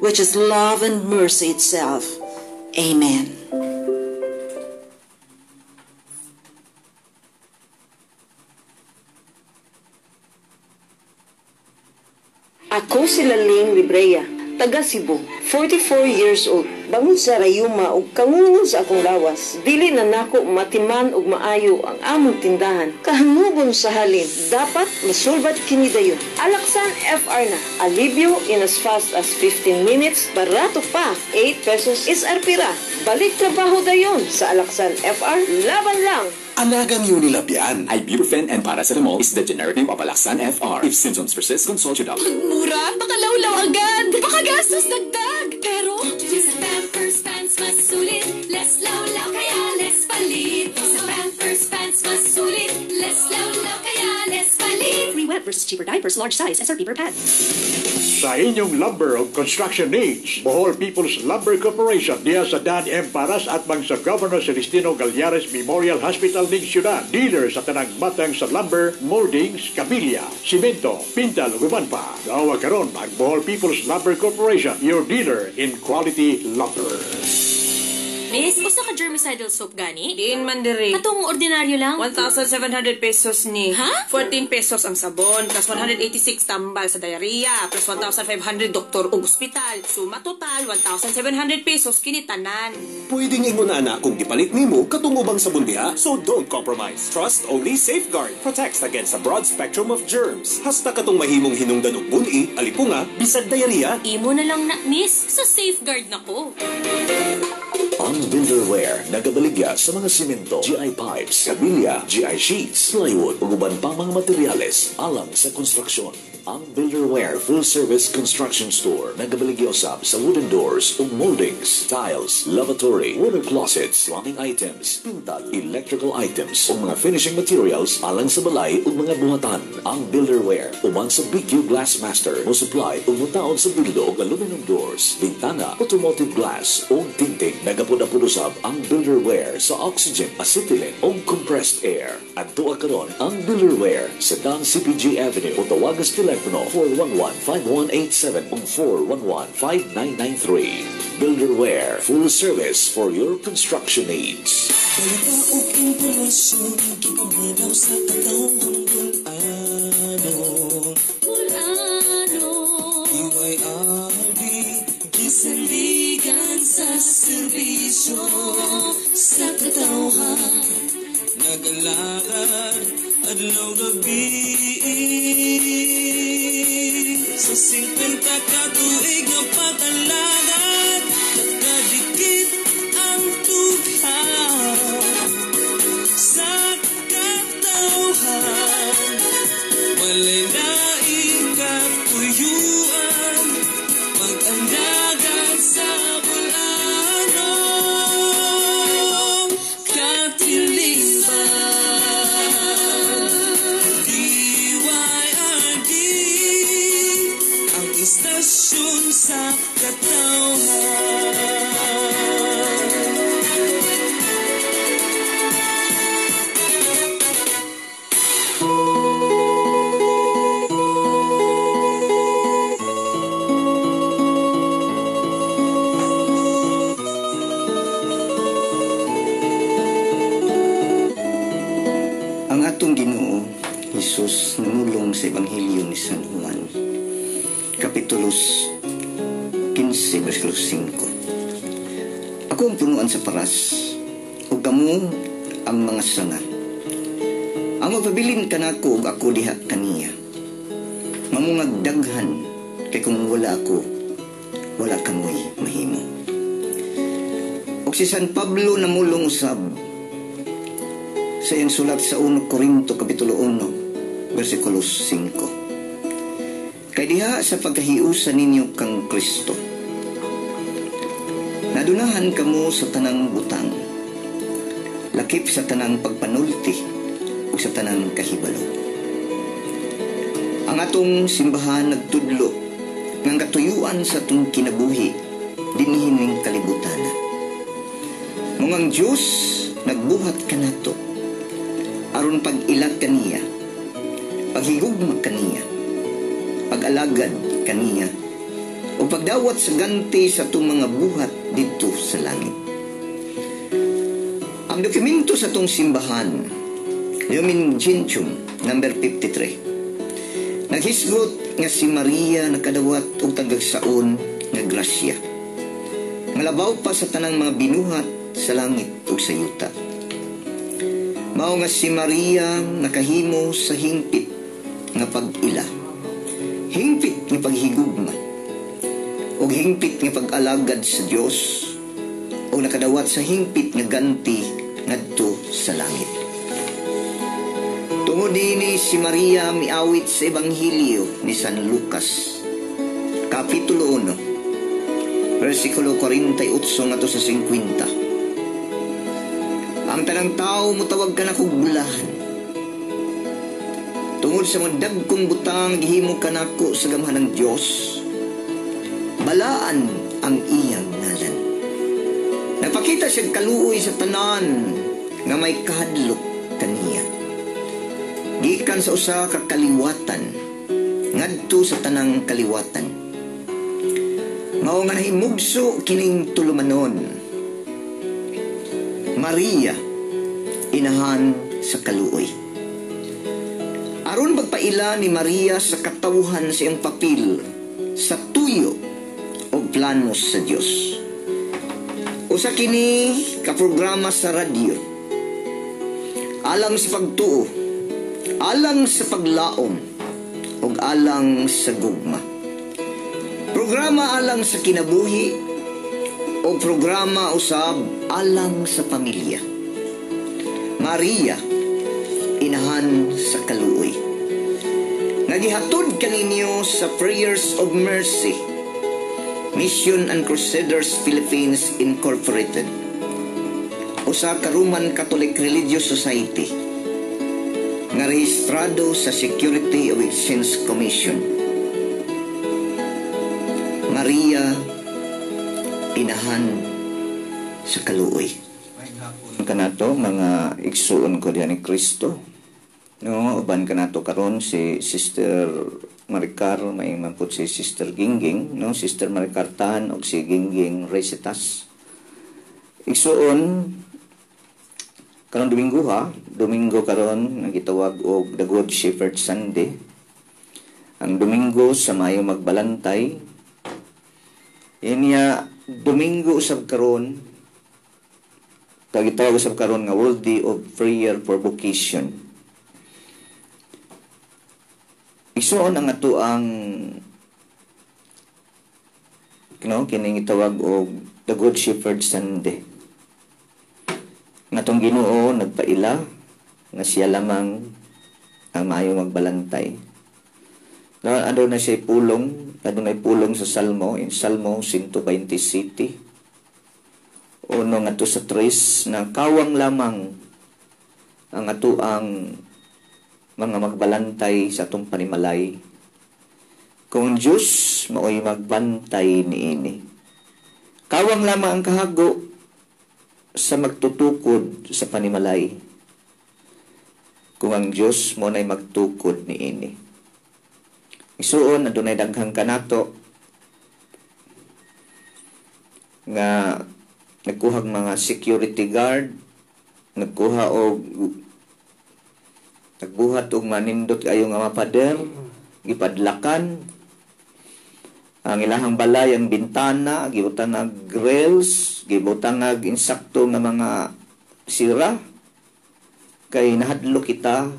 which is love and mercy itself. Amen. Ako si Laling Libreya, taga Cebu, 44 years old. Bangon sa rayuma ug kangungon sa akong lawas. Dili na nako matiman ug maayo ang among tindahan. Kahanubon sa halin, dapat masulbat kini dayon. Alaksan FR na. Alibyo in as fast as 15 minutes. Barato pa. 8 pesos is arpira. Balik trabaho dayon sa Alaksan FR. Laban lang! Anagang Unilabian. Ibuprofen and paracetamol is the generic name of Alaksan FR. If symptoms persist, consult your doctor. Mura, pakalawlaw agad. Pakagastos dagdag. Pero, sa Pampers Pants mas sulit. Less lawlaw kaya less palit. Sa Pampers Pants mas sulit. Less lawlaw kaya less palit. Free wet versus cheaper diapers, large size, SRP per pad. Sa inyong lumber o construction needs, Bohol People's Lumber Corporation diya sa Dan M. Paras at mang sa Governor Celestino Gallares Memorial Hospital ning Syudad. Dealer sa tanang matang sa lumber, moldings, kabilya, simento, pintal, uban pa. Gawag karon ang Bohol People's Lumber Corporation, your dealer in quality lumber. Miss, usa ka germicidal soap gani? Diin man diri. Katong ordinaryo lang? 1,700 pesos ni. Ha? 14 pesos ang sabon, plus 186 tambal sa diarrhea, plus 1,500 doktor o ospital. Suma total, 1,700 pesos kinitanan. Pwedeng ingon na kung gipalit nimo katong ubang sabon diha, so don't compromise. Trust only Safeguard protects against a broad spectrum of germs. Hasta katong mahimong hinungdan og buni, alipunga, bisag diarrhea. Imo na lang na, miss. Sa Safeguard na ko. Ang Builderware nagabaligya sa mga simento, GI pipes, kabilya, GI sheets, plywood, ug uban pang mga materyales alang sa konstruksyon. Ang Builderware Full Service Construction Store nagabaligya usab sa wooden doors ug moldings, tiles, lavatory, water closets, plumbing items, pintal, electrical items ug mga finishing materials alang sa balay ug mga buhatan. Ang Builderware uban sa BQ Glass Master mo supply ug mutaon sa bildo ug aluminum doors, bintana, automotive glass ug tinting. Nagapud-apud usab ang Builderware sa oxygen, acetylene ug compressed air. Adto karon ang Builderware sa Dan CPG Avenue o tawagan sa telepono 411-5187 ug 411-5993. Builderware, full service for your construction needs. Balita o impormasyon, kikabalaw sa katawang bulano. UIRD, kisaligan sa serbisyo sa katawhan. Nagalalad, adlaw gabi. Sa 50 katuig na pagkalagad, nakadikit ang tughan sa katawhan. Walay laing katuyuan, pag-andagan sa bulano. Istasyon sa katawhan. Ang atong Ginoo Jesus nanulong sa Ebanghelyo ni San Juan Kapitulos 15, versikulo 5. Ako ang punuan sa paras, o kamo ang mga sanga. Ang magpabilin ka na ako, o ako diha kaniya. Mamungag daghan, kay kung wala ako, wala kamoy mahimo. O si San Pablo na mulong usab, sa iyang sulat sa 1 Corinto, Kapitulo 1, versikulo 5. Kay diha sa pagkahiusan ninyo kang Kristo, nadunahan kamo sa tanang butang, lakip sa tanang pagpanulti o sa tanang kahibalo. Ang atong simbahan nagtudlo ng katuyuan sa atong kinabuhi dinhin ning kalibutan. Mungang Diyos nagbuhat kanato aron pag-ilat kaniya, paghigugma kaniya, pag-alagad kaniya, o pagdawat sa ganti sa itong mga buhat dito sa langit. Ang dokumento sa itong simbahan, Lumen Gentium, number 53, naghisgot nga si Maria nakadawat og tagagsaon nga grasya. Ngalabaw pa sa tanang mga binuhat sa langit ug sa yuta. Mao nga si Maria nakahimo sa hingpit nga pag-ila, hingpit nga paghigugma, o hingpit nga pag-alagad sa Dios, o nakadawat sa hingpit nga ganti ngadto sa langit. Tungod dinhi si Maria miawit sa Ebanghelyo ni San Lucas, Kapitulo 1, versikulo 48 ngadto sa 50. Ang tanang tao mutawag ka na kog bulahan. Tungod sa mga dagkong butang gihimo ka nako sa gamhan ng Dios, balaan ang iyang ngalan. Napakita siya kaluoy sa tanan nga may kahadlok kaniya. Gikan sa usa ka kaliwatan ngadto sa tanang kaliwatan. Mao nga nahimugso kining tulumanon. Maria, inahan sa kaluoy. Aron magpaila ni Maria sa katawhan sa iyang papel sa tuyo o planos sa Dios. Usa kini ka programa sa radyo, alang sa pagtuo, alang sa paglaom, ug alang sa gugma. Programa alang sa kinabuhi o programa usab alang sa pamilya. Maria, inahan sa kaluoy. Nagihatod kaninyo sa Prayers of Mercy, Mission and Crusaders Philippines Incorporated, usa ka Roman Catholic Religious Society nga rehistrado sa Security of Exchange Commission. Maria, inahan sa kaluoy. Kanato mga igsuon ko diyan ni Kristo. No, uban kanato karon si Sister Maricar, may mampud si Sister Gingging, no, Sister Maricar Tan og si Gingging Recetas. Igsuon karon Domingo karon nagitawag og The Good Shepherd Sunday. Ang Domingo sa Mayo magbalantay. Inya Domingo usab karon gitawag usab karon nga World Day of Prayer for Vocation. Isuon ang ato ang kining itawag og The Good Shepherd Sunday. Natong Ginoo nagpaila nga siya lamang ang maayo magbalantay. Ano na siya pulong, adunay pulong sa Salmo, in Salmo 127. Uno nga to sa 3 na kawang lamang ang ato ang mga magbalantay sa atong panimalay. Kung Diyos mao'y magbantay niini. Kawang lamang ang kahago sa magtutukod sa panimalay. Kung ang Diyos mo na'y magtukod niini. Isuon, adunay daghang kanato nga nagkuhag mga security guard, nagbuhat og manindot kayo nga mapader, gipadlakan ang ilahang balay, ang bintana, gibutang ng grills, gibutang ng insakto nga mga sira, kay nahadlo kita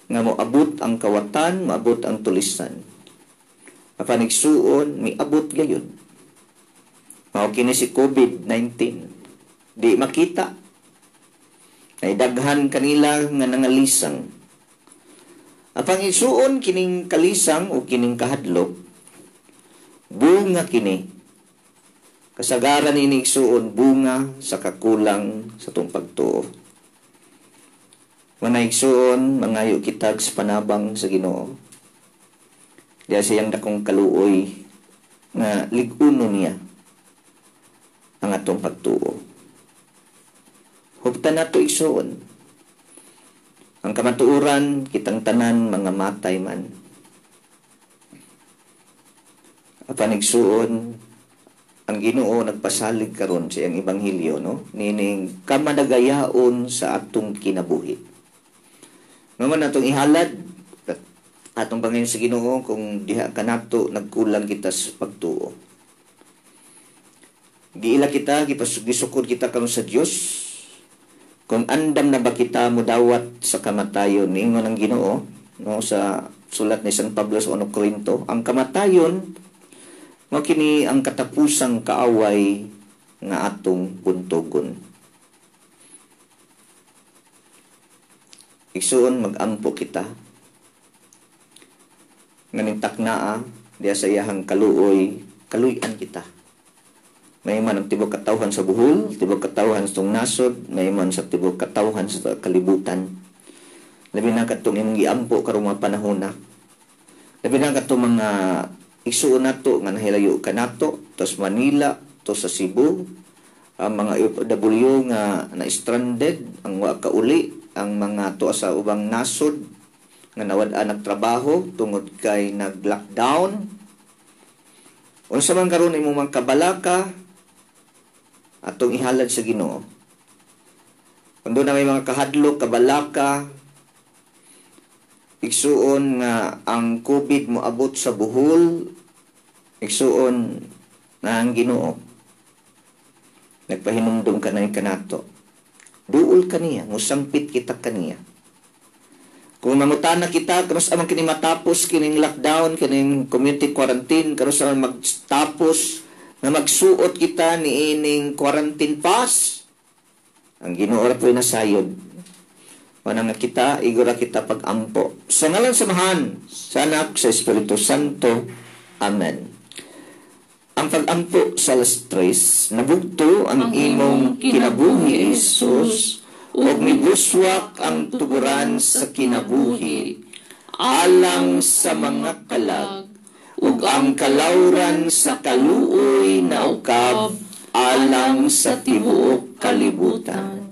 nga moabot ang kawatan, moabot ang tulisan. Mapanigsuon, miabot gayon. Mao kini si COVID-19. Di makita. Naidaghan kanila nga nangalisang. Apang isuon kining kalisang o kining kahadlok, bunga kini. Kasagaran ini isuon bunga sa kakulang sa tong pagtuo. Manaigsuon, mangayo kitag sa panabang sa Ginoo. Diya siyang dakong kaluoy nga liguno niya ang atong pagtuo. Huptan nato igsuon. Ang kamatuuran, kitang tanan mga matay man. apan igsuon ang Ginoo nagpasalig karon sa iyang ebanghelyo, no? Nining kamadagayaon sa atong kinabuhi. Naman atong ihalad atong Panginoon sa Ginoo kung diha kanato nagkulang kita sa pagtuo. Giila kita, gisukod kita karon sa Dios. Kung andam na ba kita mudawat sa kamatayon, ningon ang Ginoo, no, sa sulat ni San Pablo sa 1 Corinto, ang kamatayon mao kini ang katapusang kaaway nga atong buntogon. Igsuon mag-ampo kita nganing taknaa diya sa iyahang kaluoy, kaluy-an kita. May man ang tibok katawhan sa buhol, tibok katawhan sa nasod, may man sa tibok katawhan sa kalibutan. Labi na katong imong giampo karong mga panahon na. Labi na katong mga igsuon nato nga nahilayo kanato tos Manila to sa Cebu, ang mga OFW nga na-stranded, ang wa kauli, ang mga to sa ubang nasod nga nawad-an nagtrabaho tungod kay nag-lockdown. Unsa man karon imong mga kabalaka atong ihalad sa Ginoo. Kundo na may mga kahadlok, kabalaka, igsuon nga ang COVID mo abot sa buhol, igsuon na ang Ginoo nagpahinumdum ka na kanato. Duol kaniya, musampit kita kaniya. Kung mangutana kita, kanos amang kini matapos kining lockdown, kining community quarantine, kanos amang magtapos na magsuot kita ni ining quarantine pass, ang Ginoo ra po'y nasayod. Wanang kita, igura kita pag-ampo. Sa ngalan samahan, sa Anak, sa Espiritu Santo. Amen. Ang pag-ampo sa alas 3, nabugto ang imong kinabuhi, Jesus, ug mibuswak ang tuguran sa kinabuhi, alang sa mga kalag, ug ang kalawran sa kaluoy na ukab, alang sa tibuok kalibutan.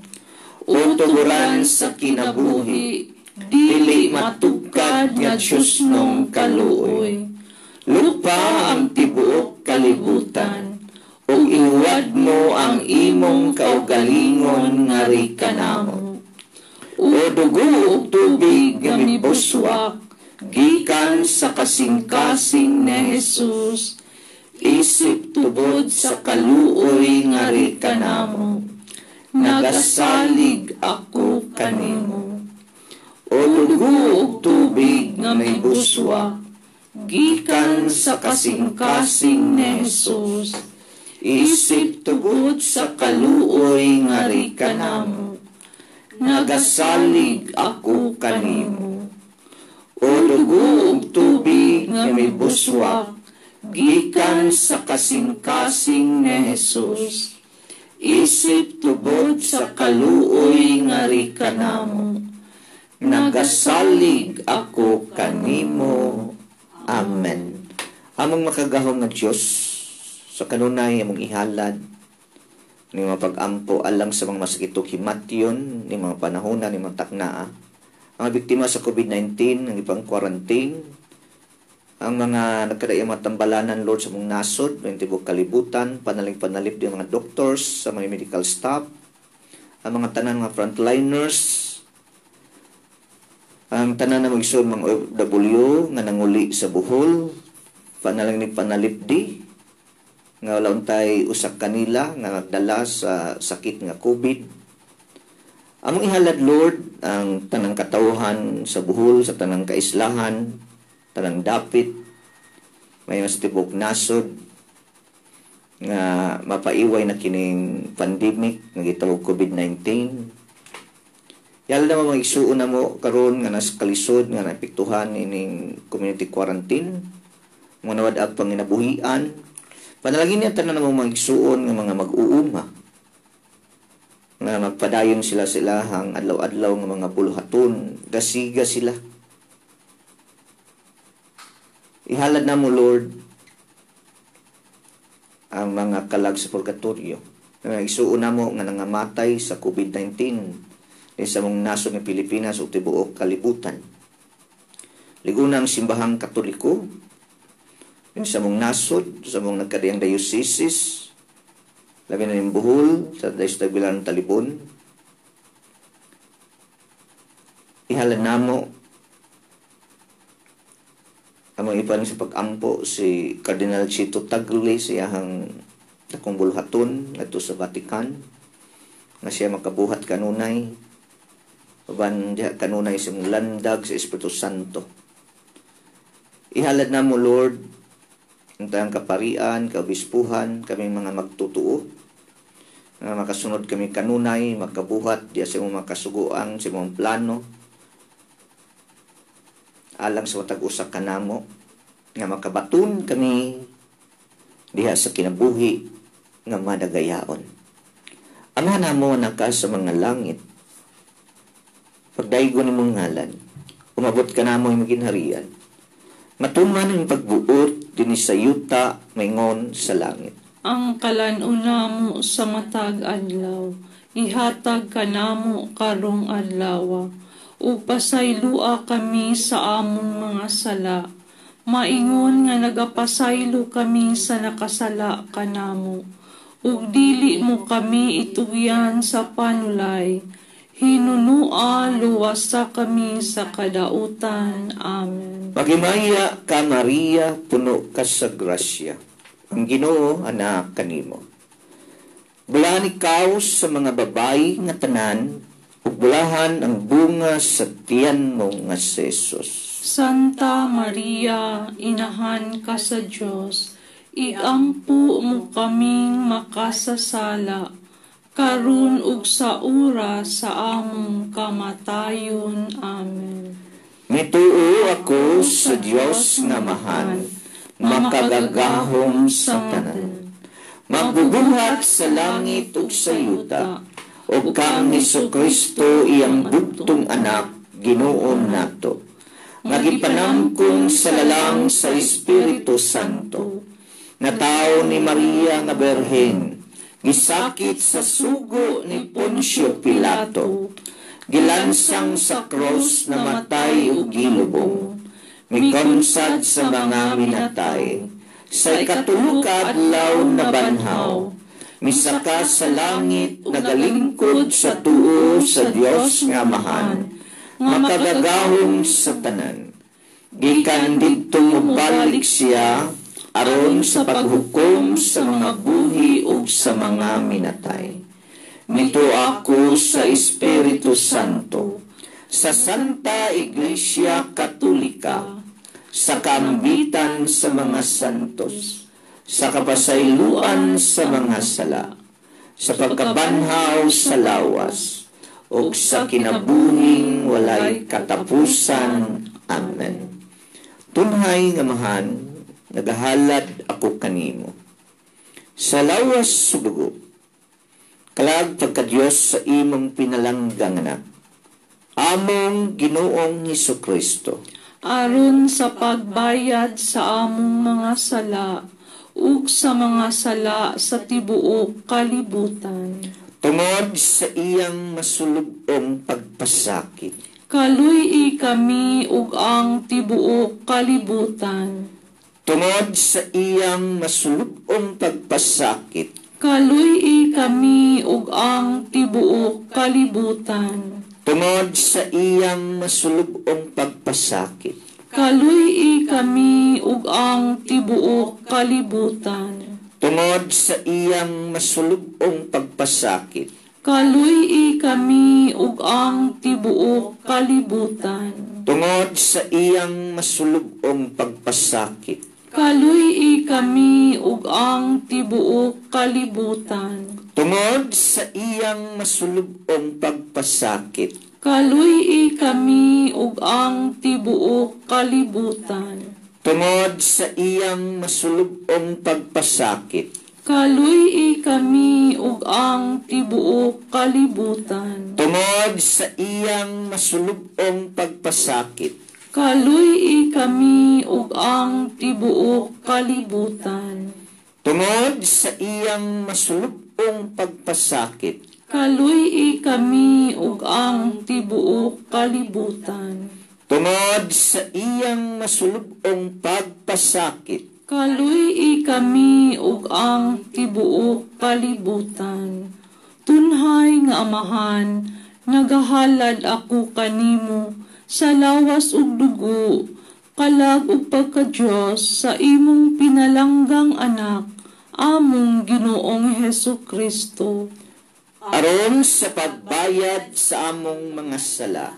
Utuguran sa kinabuhi, dili matugkad nga Diyos nung kaluoy. Lupa ang tibuok kalibutan, ug ihuwad mo ang imong kaugalingon nga rikanamo. O dugo ug tubig nga mibuswak, gikan sa kasing-kasing ni Jesus, isip tubod sa kaluoy nga rikanamo. Nagasalig ako kanimo. O dugo ug tubig nga may buswak, gikan sa kasing-kasing ni Jesus, isip tubod sa kaluoy nga rikanamo. Nagasalig ako kanimo. O dugo ug tubig nga may buswak, gikan sa kasing-kasing ni Jesus, isip tubod sa kaluoy nga rikanamo. Nagasalig ako kanimo. Amen. Among makagahom nga Diyos, sa kanunay among ihalad ni mga pag-ampo alang sa mga masakitong himatyon ni mga panahon ni mga taknaa, ang biktima sa COVID-19, ang ibang quarantine, ang mga nagkadaiyang matambalanan, Lord, sa mong nasod, ng tibok kalibutan, panaling-panalip din mga doctors, sa mga medical staff, ang mga tanan mga frontliners, ang tanan na mag-isod mga OFW nga nanguli sa buhol, panalip di, nga wala untay usak kanila, nga nagdala sa sakit nga COVID. Among ihalad, Lord, ang tanang katawhan sa buhol, sa tanang kaislahan, tanang dapit, may mas tibok nasod, nga mapaiway na kining pandemic, nga gitawag COVID-19. Yala naman mga isuon na mo, karon nga nas kalisod, nga naepektuhan ining community quarantine, mga nawadag pang inabuhian. Panalangin niya tanan namang mga isuon, nga mga mag-uuma, nga magpadayon sila hang adlaw-adlaw nga mga buluhaton, gasiga sila. Ihalad na mo, Lord, ang mga kalag sa purgatorio. Isuon na mo nga nangamatay sa COVID-19 sa mong nasod ng Pilipinas o tibuok kalibutan. Liguna ang simbahang Katoliko, Yun sa mong nasod, sa mong nagkadiyang diocese, labi na yung Bohol, sa Daystabilan Talibon. Ihalan na mo among ipan sa pag-ampo si Cardinal Chito Tagle sa iyang akong bulhaton ngadto sa Vatican nga siya makabuhat kanunay uban diha kanunay sa landag sa Espiritu Santo. Ihalad na mo Lord ang tayong kaparian, kaobispuhan, kaming mga magtutuo nga makasunod kami kanunay, makabuhat diya sa mga makasuguan, sa mga plano alang sa watag usa kanamo nga makabaton kami diha sa kinabuhi nga madagayaon. Ama namo naka sa mga langit, pagdaygo ni mong ngalan, umabot ka namo yung ginharian, matuman ang pagbuot din sa yuta maingon sa langit. Ang kalanuna mo sa matag adlaw, ihatag ka namo karong adlaw. Upasaylua kami sa among mga sala. Maingon nga nagapasaylo kami sa nakasala kanamo. Ug dili mo kami itugyan sa panulay. Hinunua luwasa kami sa kadautan. Amen. Magimaya ka Maria, puno ka sa grasya. Ang Ginoo anak kanimo. Bulan ikaw sa mga babayi nga tanan, ug bulahan ang bunga sa tiyan mo nga si Jesus. Santa Maria, inahan ka sa Diyos, iampu mo kaming makasasala, karun ug sa oras sa among kamatayon. Amen. Mituo ako sa Diyos nga mahan, makagagahom sa tanan. Magbubuhat sa langit ug sa yuta, o kang Jesucristo iyang bugtong anak, Ginoon nato. Nagipanamkon sa lalang sa Espiritu Santo, na tao ni Maria nga Berhen, gisakit sa sugo ni Poncio Pilato, gilansang sa cross na matay ug gilubong, mikonsad sa mga minatay, sa ikatulog ka adlaw na banhaw, misaka sa langit, nagalingkod sa tuo sa Dios nga mahan, makagagahom sa tanan. Gikan didto mobalik siya, aron sa paghukom sa mga buhi ug sa mga minatay. Nito ako sa Espiritu Santo, sa Santa Iglesia Katolika, sa kaambitan sa mga santos, sa kapasayloan sa mga sala, sa pagkabanhaw sa lawas, o sa kinabuhing walay katapusan. Amen. Tunhay nga mahan, nagahalad ako kanimo. Sa lawas subugo, kalag pagka-Diyos sa imong pinalanggang anak, among Ginoong Hesukristo, aron sa pagbayad sa among mga sala, ug sa mga sala sa tibuok kalibutan. Tungod sa iyang masulubong pagpasakit, kaluy kami ug ang tibuok kalibutan. Tungod sa iyang masulubong pagpasakit, kaluy kami ug ang tibuok kalibutan. Tungod sa iyang masulubong pagpasakit, kaluy kami ug ang tibuok kalibutan. Tungod sa iyang masulubong pagpasakit, kaluy kami ug ang tibuok kalibutan. Tungod sa iyang masulubong pagpasakit, kaluy kami ug ang tibuok kalibutan. Tungod sa iyang masulubong pagpasakit, kaluy kami ug ang tibuok kalibutan. Tungod sa iyang masulubong pagpasakit, kaluy kami ug ang tibuok kalibutan. Tungod sa iyang masulubong pagpasakit, kaluy kami ug ang tibuok kalibutan. Tungod sa iyang masulubong pagpasakit, kaluy kami ug ang tibuok kalibutan. Tungod sa iyang masulubong pagpasakit, Kaluy kami ug ang tibuok kalibutan. Tunhay nga Amahan, nagahalad ako kanimo sa lawas ug dugo, kalag ug pagka-Dios sa imong pinalanggang anak, among Ginoong Hesukristo. Aron sa pagbayad sa among mga sala,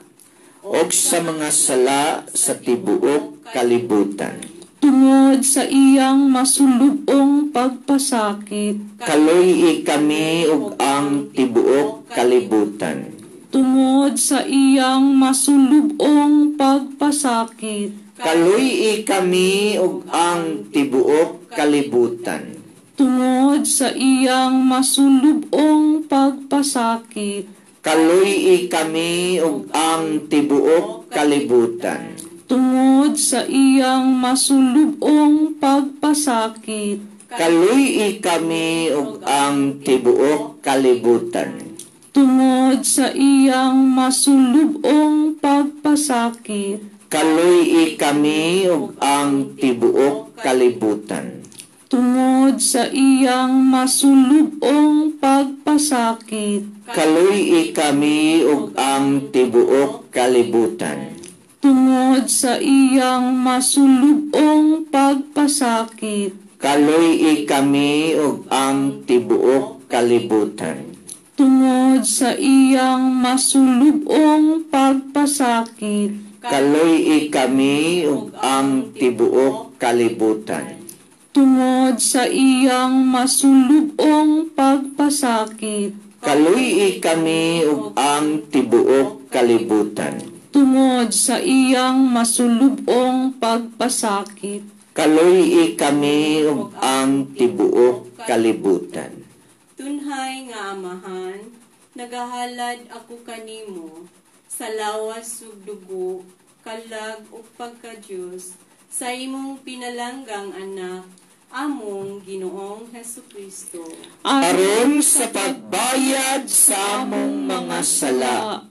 og sa mga sala sa tibuok kalibutan. Tungod sa iyang masulubong pagpasakit, Kaluy kami ug ang tibuok kalibutan. tungod sa iyang masulubong pagpasakit, Kaluy kami ug ang tibuok kalibutan. tungod sa iyang masulubong pagpasakit, Kaluy kami ug ang tibuok kalibutan. tungod sa iyang masulubong pagpasakit, Kaluy kami ug ang tibuok kalibutan. tungod sa iyang masulubong pagpasakit, Kaluy kami ug ang tibuok kalibutan. tungod sa iyang masulubong pagpasakit, Kaluy kami ug ang tibuok kalibutan. tungod sa iyang masulubong pagpasakit, Kaluy kami ug ang tibuok kalibutan. tungod sa iyang masulubong pagpasakit, Kaluy kami ug ang tibuok kalibutan. tungod sa iyang masulubong pagpasakit, Kaluy kami ug ang tibuok kalibutan. tungod sa iyang masulubong pagpasakit, Kaluy kami ug ang tibuok kalibutan. Tunhay nga Amahan, nagahalad ako kanimo sa lawas ug dugo, kalag ug pagka-Dios sa imong pinalanggang anak, among Ginoong Hesukristo. Aron sa pagbayad sa among mga sala,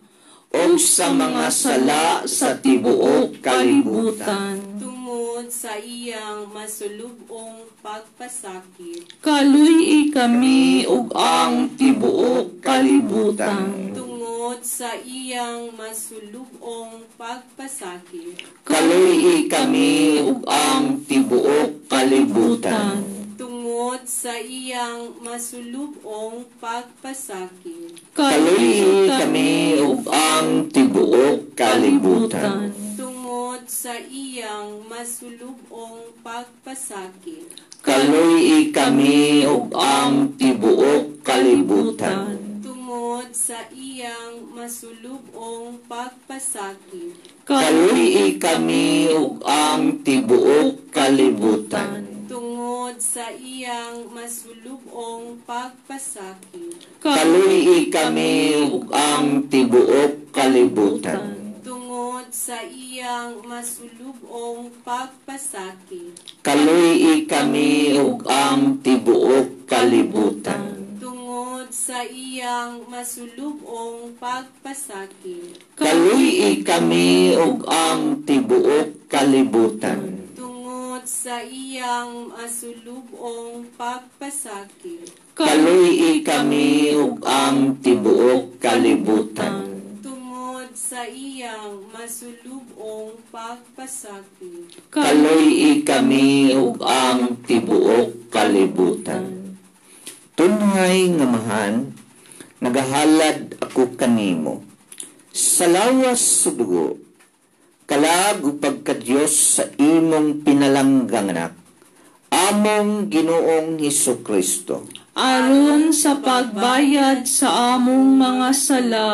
o sa mga sala sa tibuok kalibutan. Tungod sa iyang masulubong pagpasakit, kaluy kami ug ang tibuok kalibutan. tungod sa iyang masulubong pagpasakit, Kaluy kami ug ang tibuok kalibutan. tungod sa iyang masulubong pagpasakit, Kaluy kami ug ang tibuok kalibutan. tungod sa iyang masulubong pagpasakit, Kaluy kami ug ang tibuok kalibutan. tungod sa iyang masulubong pagpasakit, Kaluy kami ug ang tibuok kalibutan. tungod sa iyang masulubong pagpasakit, Kaluy kami ug ang tibuok kalibutan. tungod sa iyang masulubong pagpasakit, Kaluy kami ug ang tibuok kalibutan. tungod sa iyang masulubong pagpasakit, Kaluy kami ug ang tibuok kalibutan. tungod sa iyang masulubong pagpasakit, Kaluy kami ug ang tibuok kalibutan. tungod sa iyang masulubong pagpasakit, Kaluy kami ug ang tibuok kalibutan. Tunhay nga Amahan, nagahalad ako kanimo sa lawas sa dugo, kalag ug pagka-Dios sa imong pinalanggang anak, among Ginoong Hesukristo. Aron sa pagbayad sa among mga sala,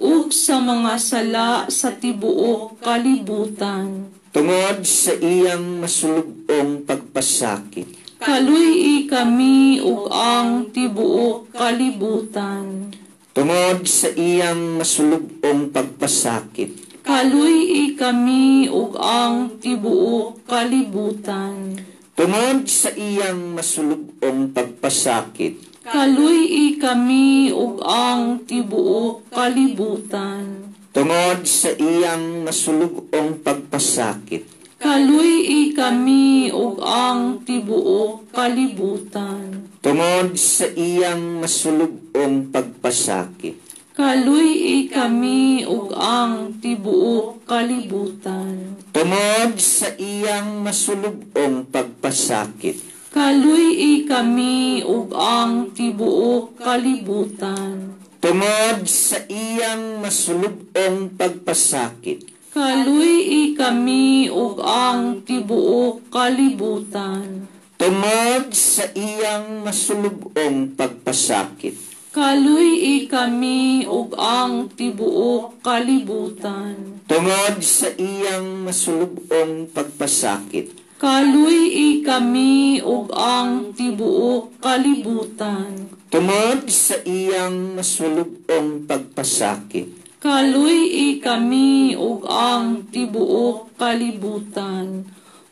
ug sa mga sala sa tibuok kalibutan. Tungod sa iyang masulubong pagpasakit, kaluy kami ug ang tibuok kalibutan. tungod sa iyang masulubong pagpasakit, kaluy kami ug ang tibuok kalibutan. tungod sa iyang masulubong pagpasakit, kaluy kami ug ang tibuok kalibutan. tungod sa iyang masulubong pagpasakit, Kaluy kami ug ang tibuok kalibutan. Tungod sa iyang masulubong pagpasakit. Kaluy kami ug ang tibuok kalibutan. Tungod sa iyang masulubong pagpasakit. Kaluy kami ug ang tibuok kalibutan. Tungod sa iyang masulubong pagpasakit. Kaluy kami ug ang tibuok kalibutan. Tungod sa iyang masulubong pagpasakit. Kaluy kami ug ang tibuok kalibutan. Tungod sa iyang masulubong pagpasakit. Kaluy kami ug ang tibuok kalibutan. Tungod sa iyang masulubong pagpasakit. Kaluy kami ug ang tibuok kalibutan.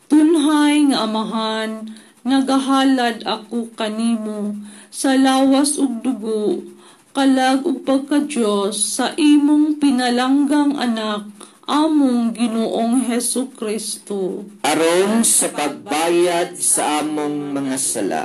Tunhay nga Amahan, nagahalad ako kanimo sa lawas ug dugo, kalag ug pagka-Dios sa imong pinalanggang anak, among Ginoong Hesukristo. Aron sa pagbayad sa among mga sala,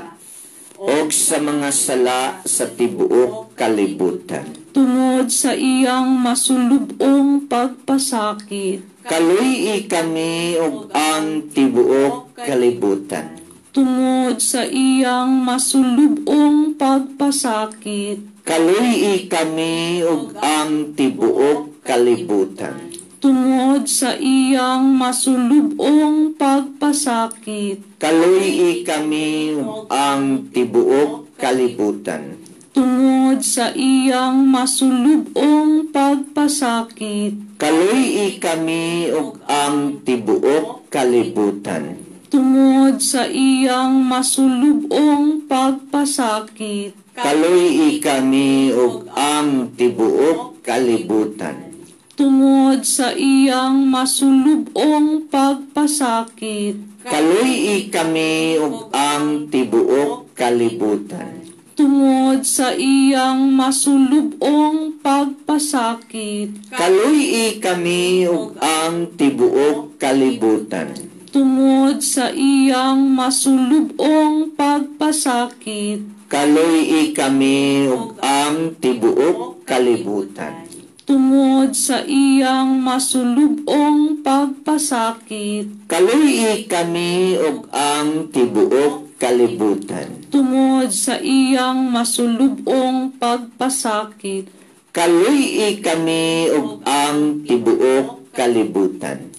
o sa mga sala sa tibuok kalibutan. Tungod sa iyang masulubong pagpasakit. Kaluy kami ug ang tibuok kalibutan. Tungod sa iyang masulubong pagpasakit. Kaluy kami ug ang tibuok kalibutan. Tungod sa iyang masulubong pagpasakit. Kaluy kami ug ang tibuok kalibutan. Tungod sa iyang masulubong pagpasakit. Kaluy kami ug ang tibuok kalibutan. Tungod sa iyang masulubong pagpasakit. Kaluy kami ug ang tibuok kalibutan. Tungod sa iyang masulubong pagpasakit. Kaluy kami ug ang tibuok kalibutan. Tungod sa iyang masulubong pagpasakit. Kaluy kami ug ang tibuok kalibutan. Tungod sa iyang masulubong pagpasakit. Kaluy kami ug ang tibuok kalibutan. Tungod sa iyang masulubong pagpasakit. Kaluy kami ug ang tibuok kalibutan. Tungod sa iyang masulubong pagpasakit. Kaluy kami ug ang tibuok kalibutan.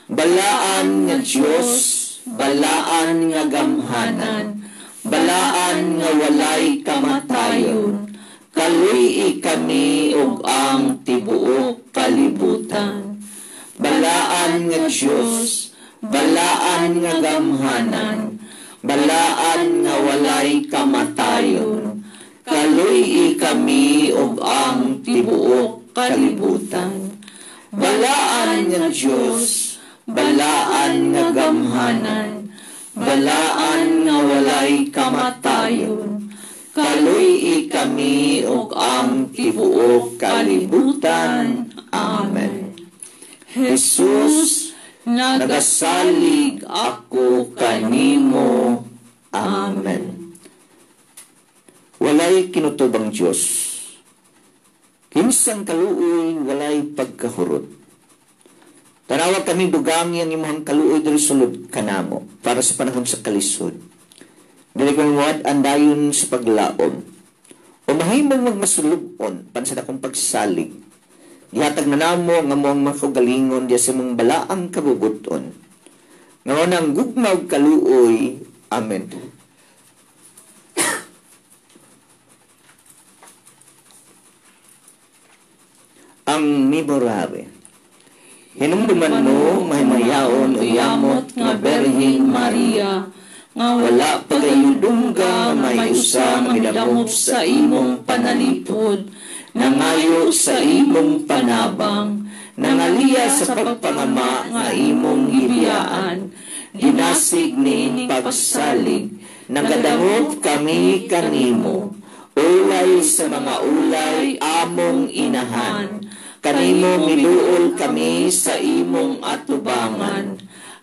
Balaan nga Dios, balaan nga gamhanan, balaan nga walay kamatayon. Kaluy kami ug ang tibuok kalibutan. Balaan nga Dios, balaan nga gamhanan, balaan nga walay kamatayon. Kaluy kami ug ang tibuok kalibutan. Balaan nga Dios, balaan nga gamhanan, balaan nga walay kamatayon. Kaluy kami ug ang tibuok kalibutan. Amen. Jesus, nagasalig ako kanimo. Amen. Walay kinutubang Dios. Kinsang kaluoy walay pagkahurot. Tanawag kami dugangi ang imong kaluoy diri sulod kanamo para sa panahon sa kalisod. Dili ko muad andayon sa paglaom. O mahimong magmasulubon pan sa akong pagsalig. Gihatag na namo nga mo ang makagalingon diya sa mong balaang kabubuton. Ngayon ang gugmaw kaluoy. Amen. Ang memorare. Hinumduman mo, mahimayaon o yamot nga Berhing Maria, nga wala pagayudungga may usa nga midamop sa imong panalipod, nangayo sa imong panabang, nangaliya sa pagpangama nga imong gibiyaan, dinasig ni pagsalig, nagadangop kami kanimo, ulay sa mga ulay among inahan, kanimo miduol kami sa imong atubangan,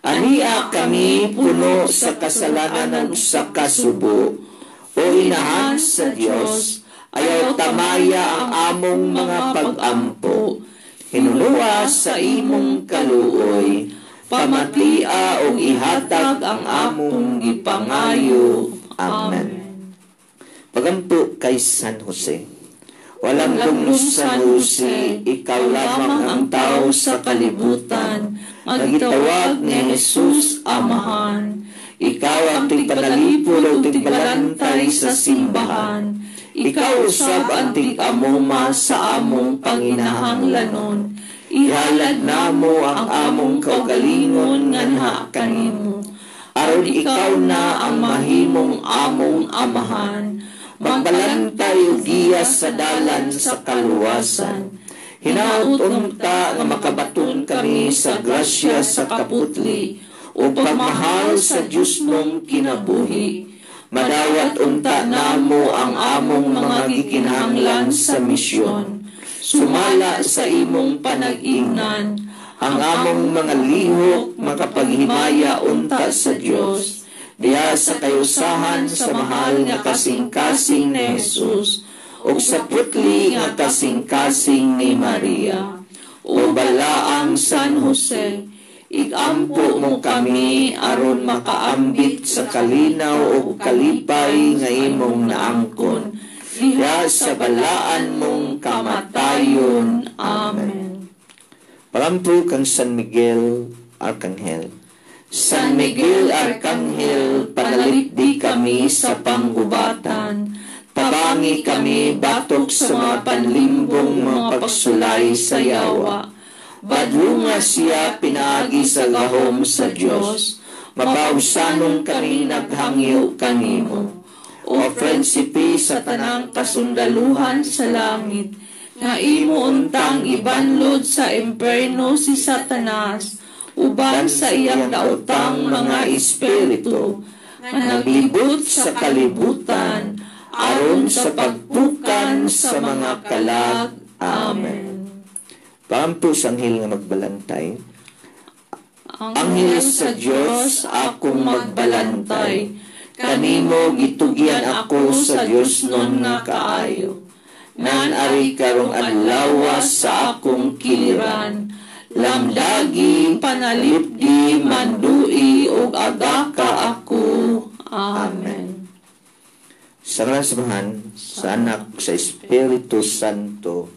Ania kami puno sa kasalanan ug sa kasubo. O inahan sa Dios, ayaw tamaya ang among mga pag-ampo. Hinuluwa sa imong kaluoy, pamatia o ihatag ang among gipangayo. Amen. Pagampo kay San Jose. Walang lugnos San Jose, ikaw lamang ang tao sa kalibutan, magitawag ni Jesus Amahan. Ikaw ang tigpanalipod o tigbalantay sa simbahan. Ikaw usab ang tig-amuma sa among panginahanglanon. Ihalad namo ang among kaugalingon nganha kanimo. Aron ikaw na ang mahimong among amahan. Magbalantay ug giyas sa dalan sa kaluwasan. Hinaut unta nga makabaton kami sa grasya sa kaputli o pagmahal sa Diyos mong kinabuhi. Madawat unta namo ang among mga gikinahanglan sa misyon. Sumala sa imong panag-ingnan ang among mga lihok makapaghimaya unta sa Dios. Diya sa kayusahan sa mahal nga kasing-kasing ni Jesus o sa putli nga kasing-kasing ni Maria. O balaang San Jose, igampo mo kami aron makaambit sa kalinaw o kalipay nga imong naangkon. Diya sa balaan mong kamatayon. Amen. Pagampo kang San Miguel Arcangel. San Miguel Arcangel, panalipdi kami sa panggubatan. Tabangi kami batok sa mga panlimbong mga pagsulay sa yawa. Badlunga siya pinagi sa gahom sa Diyos. Mapausanong kami naghangyo kanimo. O prinsipe sa tanang kasundaluhan sa langit, nga imo untang ibanlod sa imperno si Satanas, uban sa iyang daotang mga espiritu, nga naglibot sa kalibutan, aron sa pagpukan sa mga kalag. Amen. Paampo sa anghel nga magbalantay. Anghel sa Dios, akong magbalantay. Kanimo gitugyan ako sa Dios nun nga kaayo. Nan ari karong adlaw sa akong kiliran. Lamdagi, panalipdi, mandui, ug agaka ako. Amen. Sa ngalan sa Anak, sa Espiritu Santo.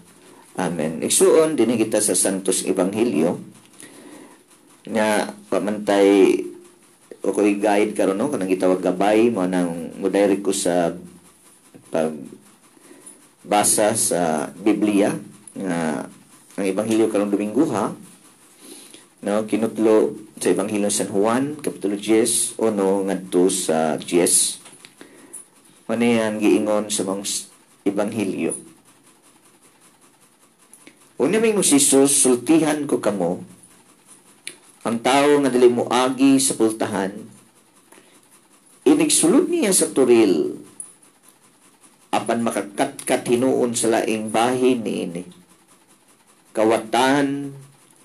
Amen. Igsuon, din kita sa Santos Ebanghelyo. Nga, pamantay, o ko i-guide karon no, kanang gitawag gabay, mo nang mudirect ko sa pagbasa sa Biblia, nga, ang Ebanghelyo karong Domingo ha, no, kinutlo sa Ebanghelyo San Juan, Kapitulo 10, o no, ngadto sa 10. Maniyan giingon sa mga Ebanghelyo. Una may Jesus, sultihan ko kamo, ang tao nga dili mo agi sa pultahan, inigsulod niya sa turil, apan makakatkat hinuon sa laing bahin niini, kawatan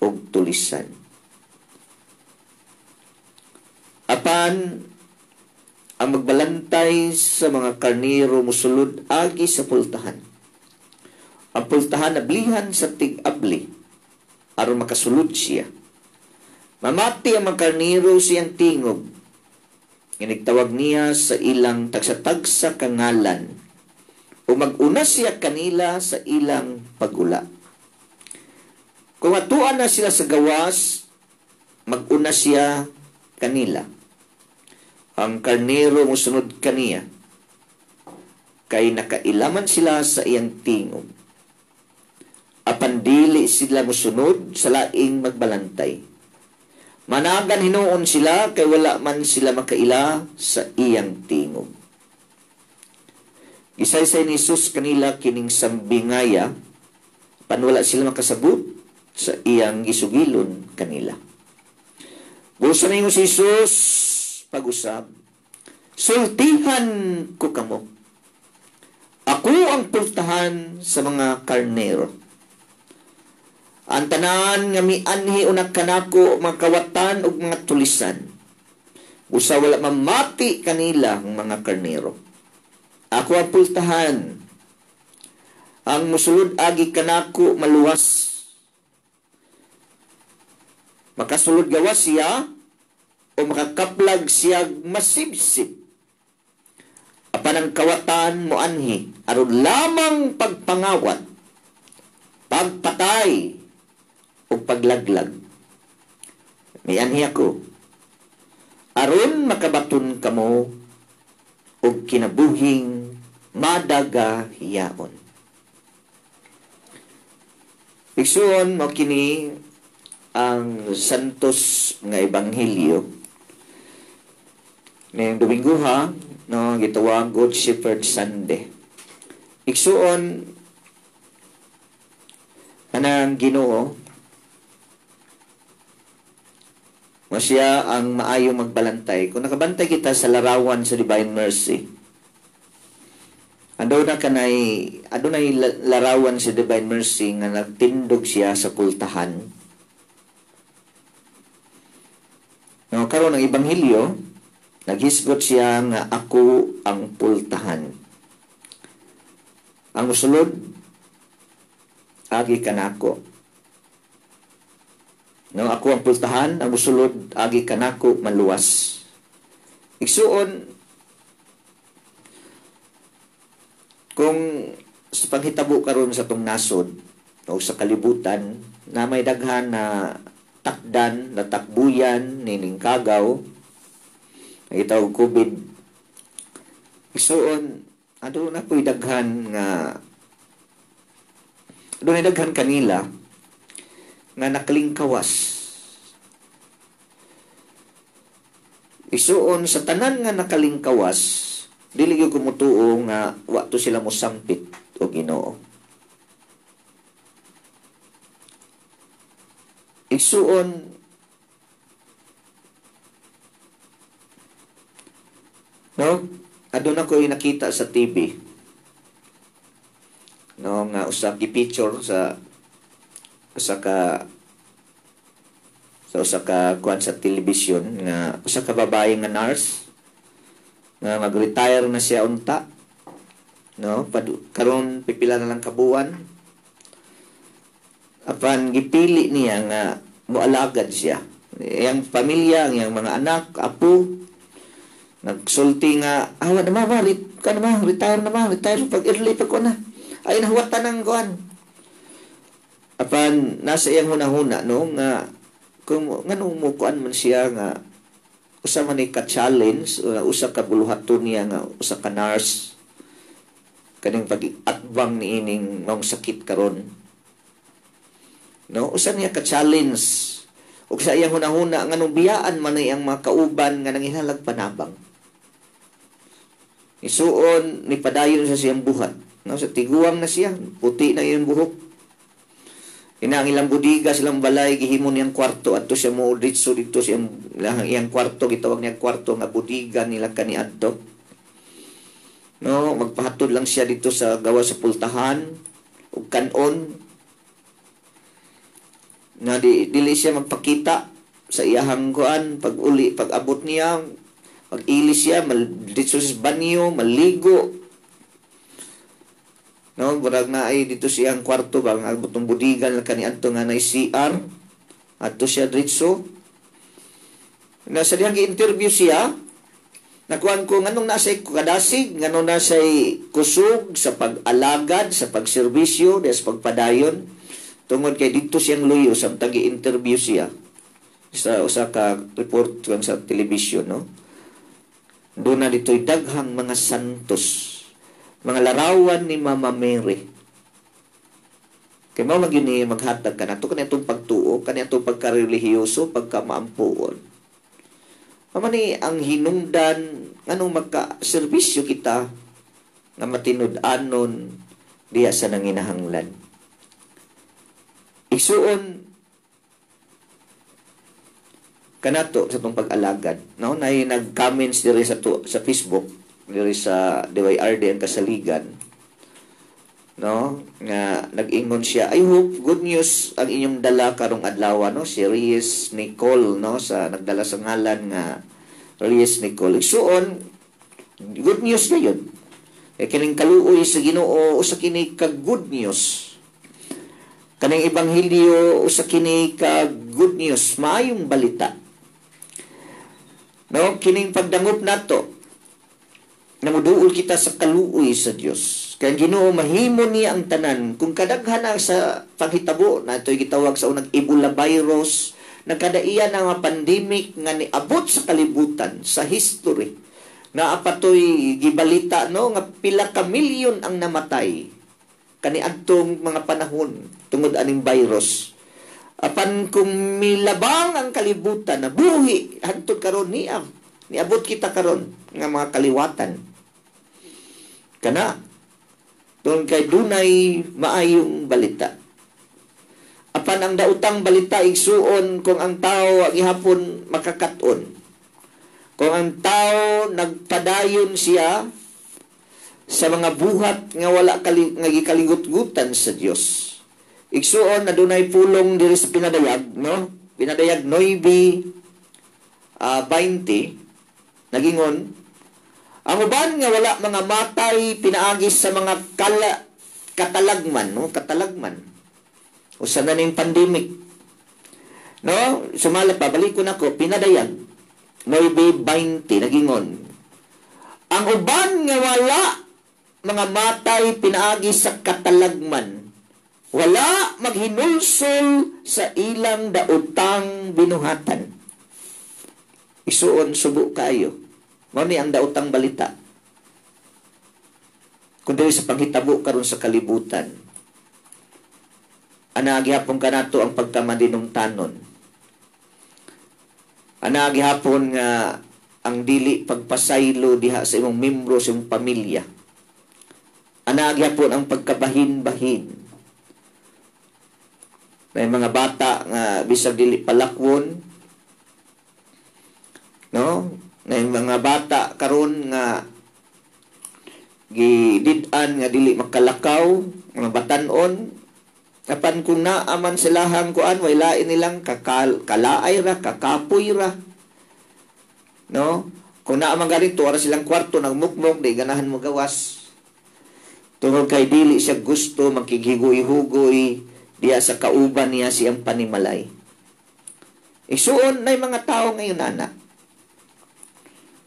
o tulisan. Apan, ang magbalantay sa mga karnero musulod agi sa pultahan. Ang pultahan nablihan sa tig-abli, aron makasulod siya. Mamati ang mga karnero siyang tingog. Inigtawag niya sa ilang tagsatagsa kangalan, o mag-una siya kanila sa ilang pagula. Kung atuan na sila sa gawas, mag-una siya kanila. Ang karnero musunod kaniya, kay nakailaman sila sa iyang tingog. Apan dili sila musunod sa laing magbalantay. Managan hinuon sila, kay wala man sila makaila sa iyang tingog. Gisaysay ni Jesus kanila kining sambingaya, panwala sila makasabot sa iyang gisugilon kanila. Gusto na yung si Jesus pag-usab, sultihan ko kamo. Ako ang pultahan sa mga karnero. Ang tanan nga mianhi unag kanako mga kawatan ug mga tulisan. Usa wala mamati kanila ang mga karnero. Ako ang pultahan. Ang musulod agi kanako maluwas. Makasulod gawas siya o makakaplag siya masibsib. Apan ang kawatan mo anhi aron lamang pagpangawat, pagpatay o paglaglag. May anhi ako aron makabaton kamo o kinabuhing madagahiyaon. Igsoon mo kini ang santos nga ebanghelyo ngayong Domingo ha, no, gitawag Good Shepherd Sunday. Igsuon kanang Ginoo mo siya ang maayo magbalantay. Kung nakabantay kita sa larawan sa Divine Mercy, adunay larawan sa Divine Mercy nga nagtindog siya sa pultahan. No, karon ang ebanghelyo, naghisgot siya nga ako ang pultahan. Ang musulod, agi kanako. No, ako ang pultahan, ang musulod, agi kanako maluwas. Igsuon, kung sa paghitabo karon sa tong nasod o sa kalibutan na may daghan na takdan, natakbuyan, nining kagaw, nagitawag COVID. Isuon, na po'y daghan nga, na daghan kanila nga nakalingkawas. Isuon, sa tanan nga nakalingkawas, dili yung kumutuo nga wato sila mo sampit o Ginoo. Igsuon, no, aduna ko nakita sa TV, no, nga usa ki picture sa usa ka kuan sa television nga usa ka babae nga nurse nga mag-retire na siya unta, no, karon pipila na lang kabuan. Apan gipili niya nga moalagad siya. Iyang pamilya, iyang mga anak, apo, nagsulti nga, awa na retire pag early pag ko na. Ay nahuwatan ng kuan. Apan nasa iyang hunahuna no nga kung nganong mo kuan man siya nga usa man ka challenge, usa ka buluhaton niya nga usa ka nurse kaning pag-atbang niining mong sakit karon. No, usa niya ka challenge ug sa iyang hunahuna nganong biyaan man ang mga kauban nga nanginalag panabang. Isuon ni padayon sa siyang buhat, no, sa tiguang na siya, puti na iyang buhok. Inang ilang budiga silang balay gihimo niyang kwarto adto siya mo dito siyang iyang kwarto, gitawag niya kwarto nga budiga nila kaniadto. No, magpahatod lang siya dito sa gawa sa pultahan ug kanon na dili siya magpakita sa iyahang kuan pag abot niya, pag-ilis siya dito sa banyo, maligo, no, burag na ay dito siyang kwarto bang abotong budigan lang kaniadto nga na CR adto siya dritso na sa diyang interview siya nakuan ko nganong nasa kadasig nganong nasa kusog sa pag-alagad sa pagserbisyo sa pagpadayon. Tungod kay dito siyang luyo samtang i-interview siya sa usa ka report sa television, no. Doon na dito'y daghang mga santos, mga larawan ni Mama Mary. Kaya mo magyuni maghatag ka na ito, kanitong pagtuo, kanitong pagkarelihiyoso, pagkamaampuon. Mamani ang hinungdan, anong magka-servisyo kita, nga matinud-anon, diya sa nanginahanglan. Isuon kanato sa tong pag-alagad, no, na nag-comments diri sa Facebook diri sa DYRD ang kasaligan no, nga nag-ingon siya. I hope good news ang inyong dala karong adlaw, no, si Reyes Nicole, no, sa nagdala sa ngalan nga Reyes Nicole. Igsuon, good news na yun. Kining kaluoy sa Ginoo usa kini ka good news. Kaning ebanghelyo usa kini ka good news, maayong balita. No, kining pagdangop nato namuduol kita sa kaluoy sa Dios. Kaya Ginoo mahimo niya ang tanan kung kadaghan na sa panghitabo na ito'y gitawag sa unang Ebola virus, nagkadaiya na nga pandemic nga niabot sa kalibutan sa history. Na apatoy gibalita, no, nga pila ka milyon ang namatay kaniadtong mga panahon tungod aning virus. Apan kung milabang ang kalibutan na buhi hangtod karon niabot kita karon nga mga kaliwatan. Kana doon kay dunay maayong balita. Apan ang daotang balita igsuon kung ang tao gihapon makakaton. Kung ang tao nagpadayon siya sa mga buhat nga wala nga gikalingut-gutan sa Dios. Igsuon na dunay pulong diri sa pinadayag, no? Pinadayag 9:20 nagingon, ang uban nga wala mga matay pinaagis sa mga katalagman, no? Katalagman. Usa na ning pandemic. No? Sumala pa, balik ko na ko, pinadayag 9:20 nagingon, ang uban nga wala mga matay pinaagi sa katalagman, wala maghinulsol sa ilang daotang binuhatan. Isuon subo kayo. Mao ni ang daotang balita. Kung dili sa panghitabo karon sa kalibutan, ana gihapon kanato ang pagkamadinong tanon. Ana gihapon nga ang dili pagpasaylo diha sa imong membro sa imong pamilya. Ana gihapon ang pagkabahin-bahin. May mga bata nga bisag dili palakwon, no? May mga bata karon nga gidid-an nga dili makalakaw, mga batan-on. Apan kung naaman silahang kuan, way lain nilang kalaay ra, kakapoy ra. No? Kung naaman galing tuwa silang kwarto, nagmukmok, di ganahan mo gawas. Tungod kay dili siya gusto, makighigoy-hugoy, diya sa kauban niya siyang panimalay. Isuon na mga tao ngayon, anak.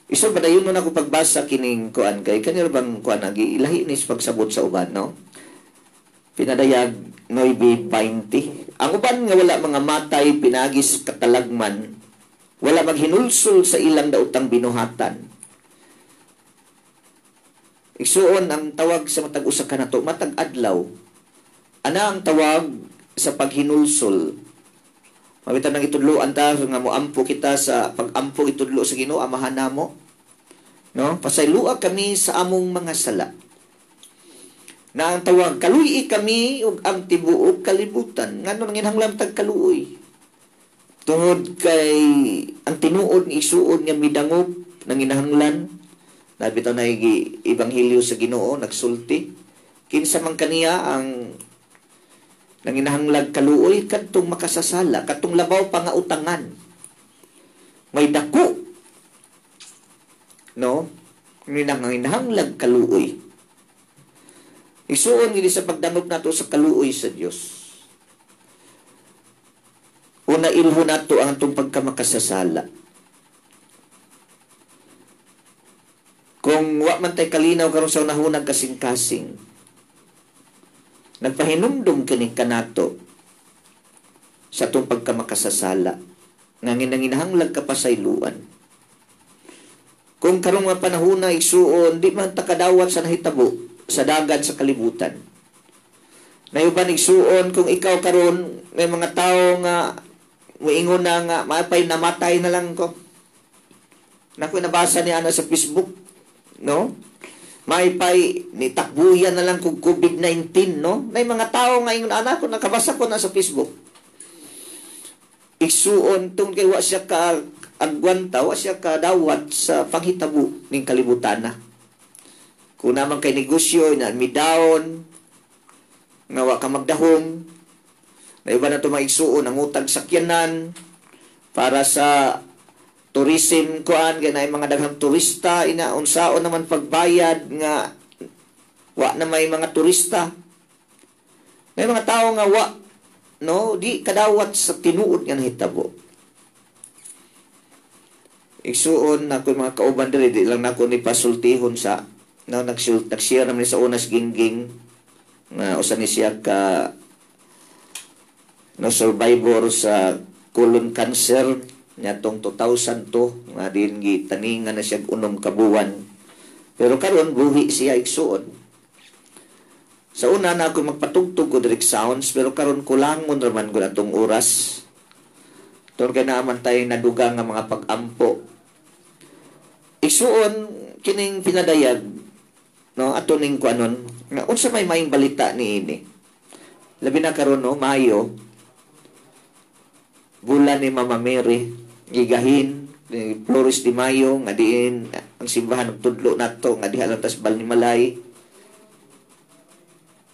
Iso ba dayon na ako pagbasa kining kuan kay kanil bang kuan ilahi ni pagsabot sa uban, no? Pinadayag 9:20. Ang uban nga wala mga matay pinagis katalagman, wala maghinulsol sa ilang daotang binuhatan. Igsuon ang tawag sa matag usa kanato matag adlaw. Ana ang tawag sa paghinulsol. Mabitan nang itudloan ta nga moampo kita sa pag-ampo itudlo sa Ginoo amahan namo. No? Pasayloa kami sa among mga sala. Na ang tawag kaluy kami ug ang tibuok kalibutan. Ngano nang inhanglam tag kaluoy. Tungod kay ang tinuod ni isuod nga midangop nang inahanglan. Nabitaw na ebanghelyo sa Ginoo nagsulti. Kinsa man kaniya ang nanginahanglag kaluoy kadtong makasasala, kadtong labaw pa nga utangan. May dako. No? Nanginahanglag kaluoy. Isuon gini sa pagdangop nato sa kaluoy sa Dios. Una ilho nato ang atong pagkamakasasala. Kung wa man tay kalinaw karon sa unahunag kasing-kasing, nagpahinumdum kini kanato sa atong pagkamakasasala nga nginahanglag kapasayloan. Kung karong mga panahon na isuon, di man takadawat sa nahitabo sa dagat sa kalibutan. Nayuban igsuon kung ikaw karon may mga tao nga muingon na nga mapay namatay na lang ko. Nakoy nabasa niya sa Facebook, no? May pay ni takbuyan na lang kung COVID-19, no? May mga tao nga ingon anak ko nakabasa ko na sa Facebook. Igsuon tung kay wa siya ka agwanta, wa siya ka dawat sa panghitabo ning kalibutan na. Kung naman kay negosyo na midawon, nga wa ka magdahom. Na iba na ito maigsuon ang utang sakyanan para sa tourism kuan ganay mga daghang turista ina unsaon naman pagbayad nga wa na may mga turista. May mga tao nga wa no di kadawat sa tinuod nga nahitabo. Igsuon na ko mga kauban diri di lang nako ni pasultihon sa no nag-share naman sa unas gingging na usa ni siya ka no survivor sa colon cancer nyatong 2002 nga din gitaningan na siya unom ka buwan. Pero karon buhi siya igsuon. Sa una na ako magpatugtog ko direct sounds pero karon kulangon raman ko natong oras. Tungod kay naaman tayo nadugang nga mga pag-ampo. Igsuon kining pinadayag no ato ning kuanon nga unsa may maing balita niini. Labi na karon no Mayo bulan ni Mama Mary gigahin ni Flores de Mayo nga diin ang simbahan ng tudlo nato nga diha lang tas Balnimalay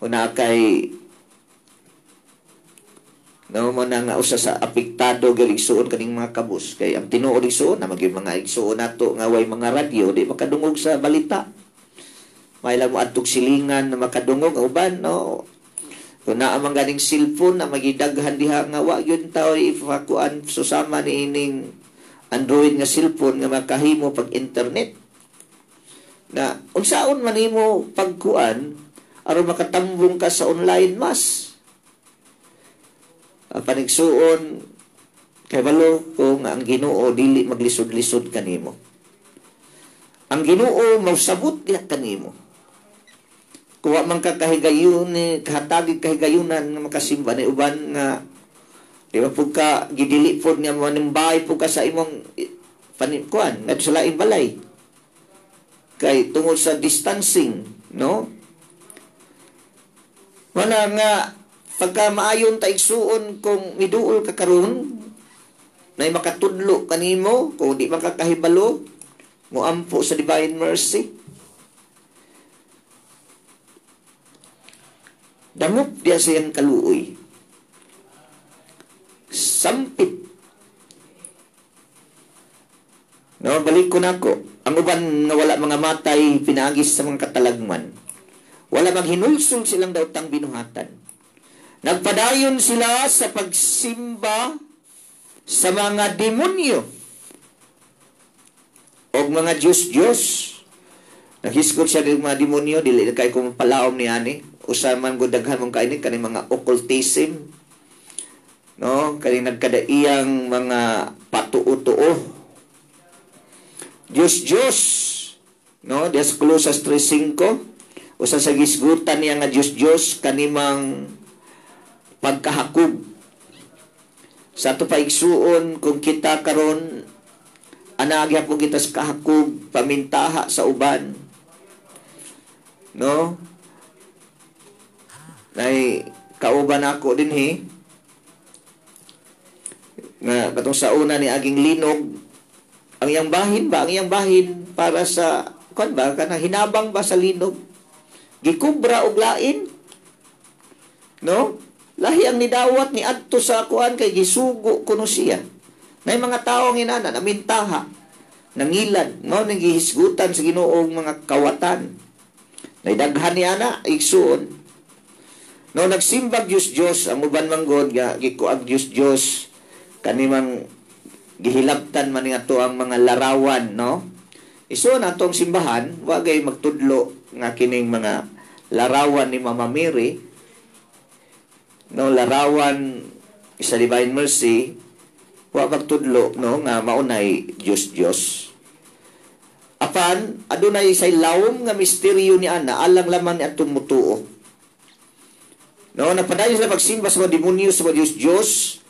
una kay no mo na nga usa sa apektado gali igsuon kaning mga kabus kay ang tinuod igsuon na maging mga igsuon nato nga way mga radyo di makadungog sa balita may lang mo adtog silingan na makadungog uban no kung naamang ganing cellphone na magidaghan diha nga wa yun tao ifakuan susama ni ining Android nga cellphone nga makahimo pag internet na unsaon man nimo pagkuan aron makatambong ka sa online mas panigsuon kay balo kung ang Ginoo dili maglisod-lisod kanimo ang Ginoo mausabot diha kanimo kuwa man ka kahigayon ni kahatagig kahigayunan nga makasimba ni uban nga di ba pug ka gidili pod nga manimbay pug ka sa imong panikuan ngadto sa laing balay kay tungod sa distancing no wala nga pagka maayon ta igsuon kung miduol ka karon nay makatudlo kanimo kung di makakahibalo mo ampo sa divine mercy. Damok diya siyang kaluoy. Sampit. No, balik ko nako. Ang uban nga wala mga matay pinagis sa mga katalagman. Wala maghinulsol silang daotang binuhatan. Nagpadayon sila sa pagsimba sa mga demonyo o mga Diyos-Diyos. Naghiskot siya ng mga demonyo, dili kay kung palaom ni ani. Usaman ko daghan mong kainin kaning mga occultism no kaning nagkadaiyang mga patuo-tuo Diyos no Dias Colosas 3:5 usa sa gisgutan niya nga Diyos kanimang pagkahakog sa ato paigsuon kung kita karon anagya po kita sa kahakog pamintaha sa uban no nay kauban ako dinhi nga katong sa una ni aging linog ang iyang bahin para sa kon ba kana hinabang ba sa linog gikubra og lain no lahi ang nidawat ni adto sa kuan kay gisugo kuno siya nay mga tawo inana namintaha nangilan no ning gihisgutan sa Ginoong mga kawatan nay daghan ni ana igsuon. No nagsimbag Diyos ang uban manggod nga gikuag Diyos kanimang gihilabtan man nga to ang mga larawan no. Iso na tong simbahan wagay magtudlo nga kining mga larawan ni Mama Mary. No larawan sa Divine Mercy wa magtudlo no nga maunay Diyos. Apan adunay say lawom nga misteryo ni ana alang laman ni atong mutuo. No, napadayon sila pagsimba sa mga demonyo, sa mga Diyos,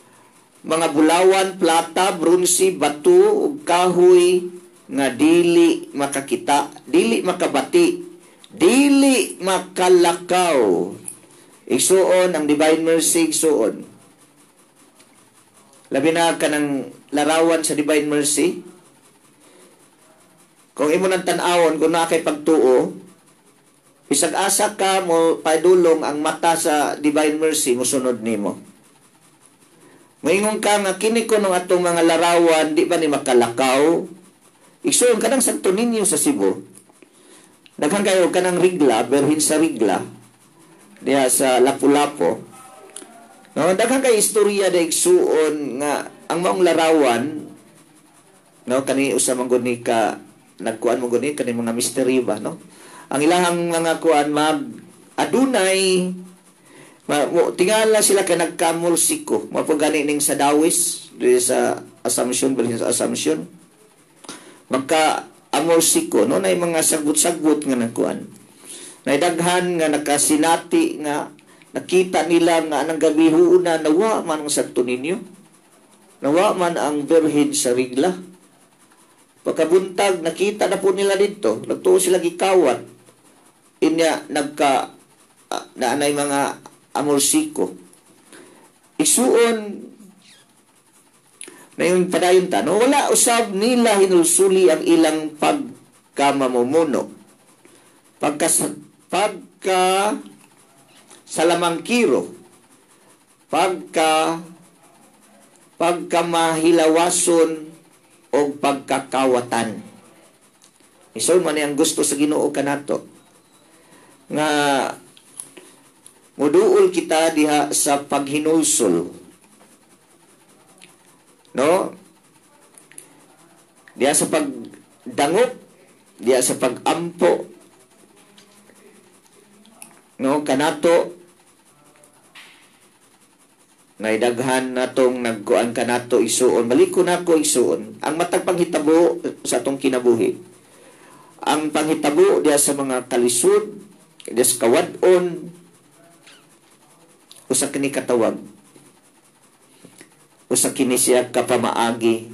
mga bulawan, plata, bronze, bato, ug kahoy, nga dili makakita, dili makabati, dili makalakaw. Igsuon, ang Divine Mercy, igsuon. Labi na ka ng larawan sa Divine Mercy. Kung imo nang tanawon, kung nakay pagtuo, Bisag asa ka mo paidulong ang mata sa divine mercy mo sunod nimo. Moingon ka nga kini ko nung atong mga larawan di ba ni makalakaw. Igsuon kanang Santo Niño sa Cebu. Daghang kayo kanang rigla, berhin sa rigla diha sa Lapu-Lapu. No, daghang kay istorya da igsuon nga ang maong larawan no kani usa man gud ni ka nagkuan mo gud ni kani mga mystery ba no. Ang ilahang mga kuan mag adunay tingala sila kay nagkamulsiko mao gani ning sa Dawis diri sa Assumption berhin sa Assumption. Magka amulsiko no nay mga sagbot-sagbot nga nagkuan. Nay daghan nga nakasinati nga nakita nila nga anang gabi huuna nawa man ang Santo Niño. Nawa man ang Birhen sa rigla. Pagkabuntag nakita na po nila dito, nagtuo sila gikawat. Inya nagka naanay mga amulsiko. Isuon na yung padayon ta, no? Wala usab nila hinulsuli ang ilang pagkamamumuno. Pagka salamangkiro, pagka mahilawason o pagkakawatan. Iso man ang gusto sa Ginoo kanato nga muduol kita diha sa paghinulsol. No? Diya sa pagdangop, diya sa pagampo. No, kanato naidaghan natong nagkuan kanato isuon. Baliko nako isuon. Ang matag panghitabo sa atong kinabuhi. Ang panghitabo diya sa mga kalisod, diya sa kawadon, usa kini katawag. Usa kini siya kapamaagi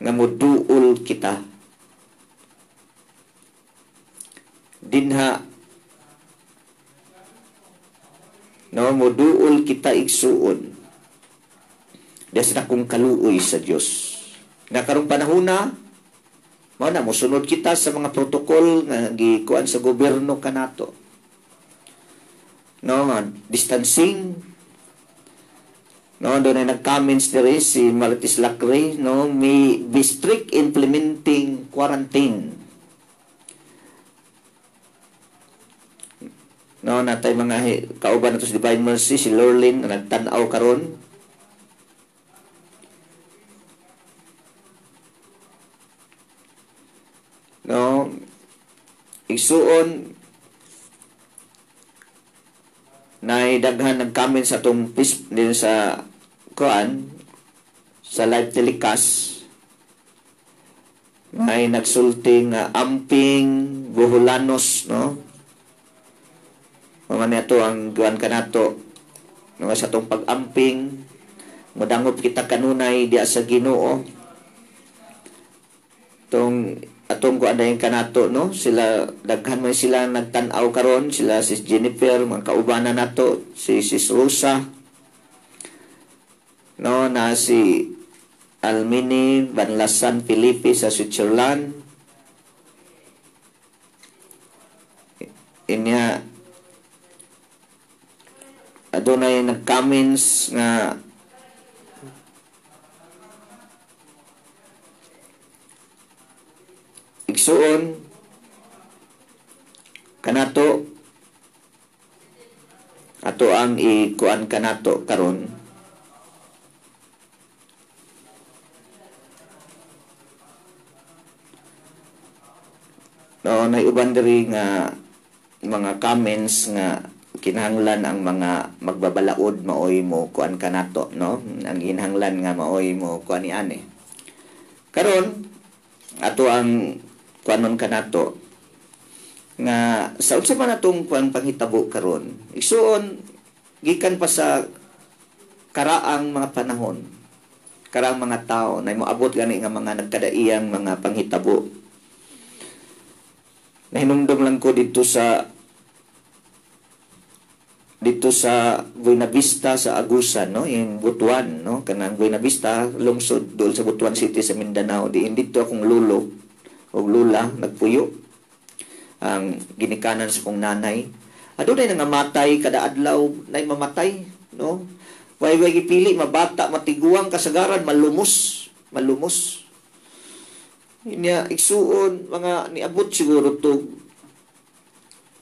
nga moduol kita dinha no moduol kita igsuon dahil sa akong kaluoy sa Dios nga karong panahona mao na mosunod kita sa mga protokol nga gikuan sa gobyerno kanato no distancing. No, doon ay nag-comments diri si Marites Lacre, no, may be strict implementing quarantine. No, natay mga kauban nato sa Divine Mercy, si Lorlin, na nagtanaw karon. No, isuon na daghan nag-comment sa atong din sa kuan sa live telecast may nagsulti nga amping buhulanos no mga nito ang kuan kanato no sa atong pag-amping modangop kita kanunay diya sa Ginoo tong atong kuan dayon kanato no sila daghan man sila nagtan-aw karon sila si Jennifer mga kaubanan nato si Rosa no na si Almini Banlasan Felipe sa Switzerland inya adunay nag-comments nga igsuon kanato ato ang ikuan kanato karon no naiuban diri nga mga comments nga kinahanglan ang mga magbabalaod maoy mo kuan kanato no ang kinahanglan nga maoy mo kuan ni ani karon ato ang kuanon kanato nga sa unsa man atong kuan panghitabo karon igsuon gikan pa sa karaang mga panahon karaang mga tao na moabot gani nga mga nagkadaiyang mga panghitabo nahinumdum lang ko dito sa Buena Vista sa Agusan no in Butuan no kanang Buena Vista lungsod dol sa Butuan City sa Mindanao dito akong lolo o lula nagpuyo ang ginikanan sa kong nanay. Adunay nangamatay kada adlaw, nay mamatay, no? Way gipili mabata, matiguang kasagaran, malumos. Inya igsuon mga niabot siguro to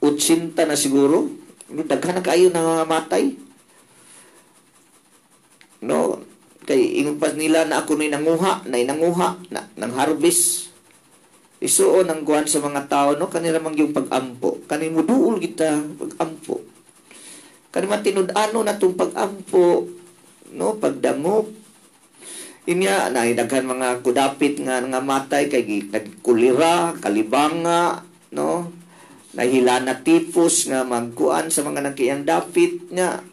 80 na siguro. Daghan na kaayo nangamatay. No, kay ingon pa nila na ako nanguha ng harvest. Isuon ang guwan sa mga tao, no, kanila mang yung pag-ampo. Kani mo duol kita pag-ampo. Kani matinud-ano na tong pag-ampo, no, pagdamop. Inya na daghan mga kudapit nga matay kay nagkulira, kalibanga, no. Nahila na tipos nga magkuan sa mga nagkiyang dapit nga.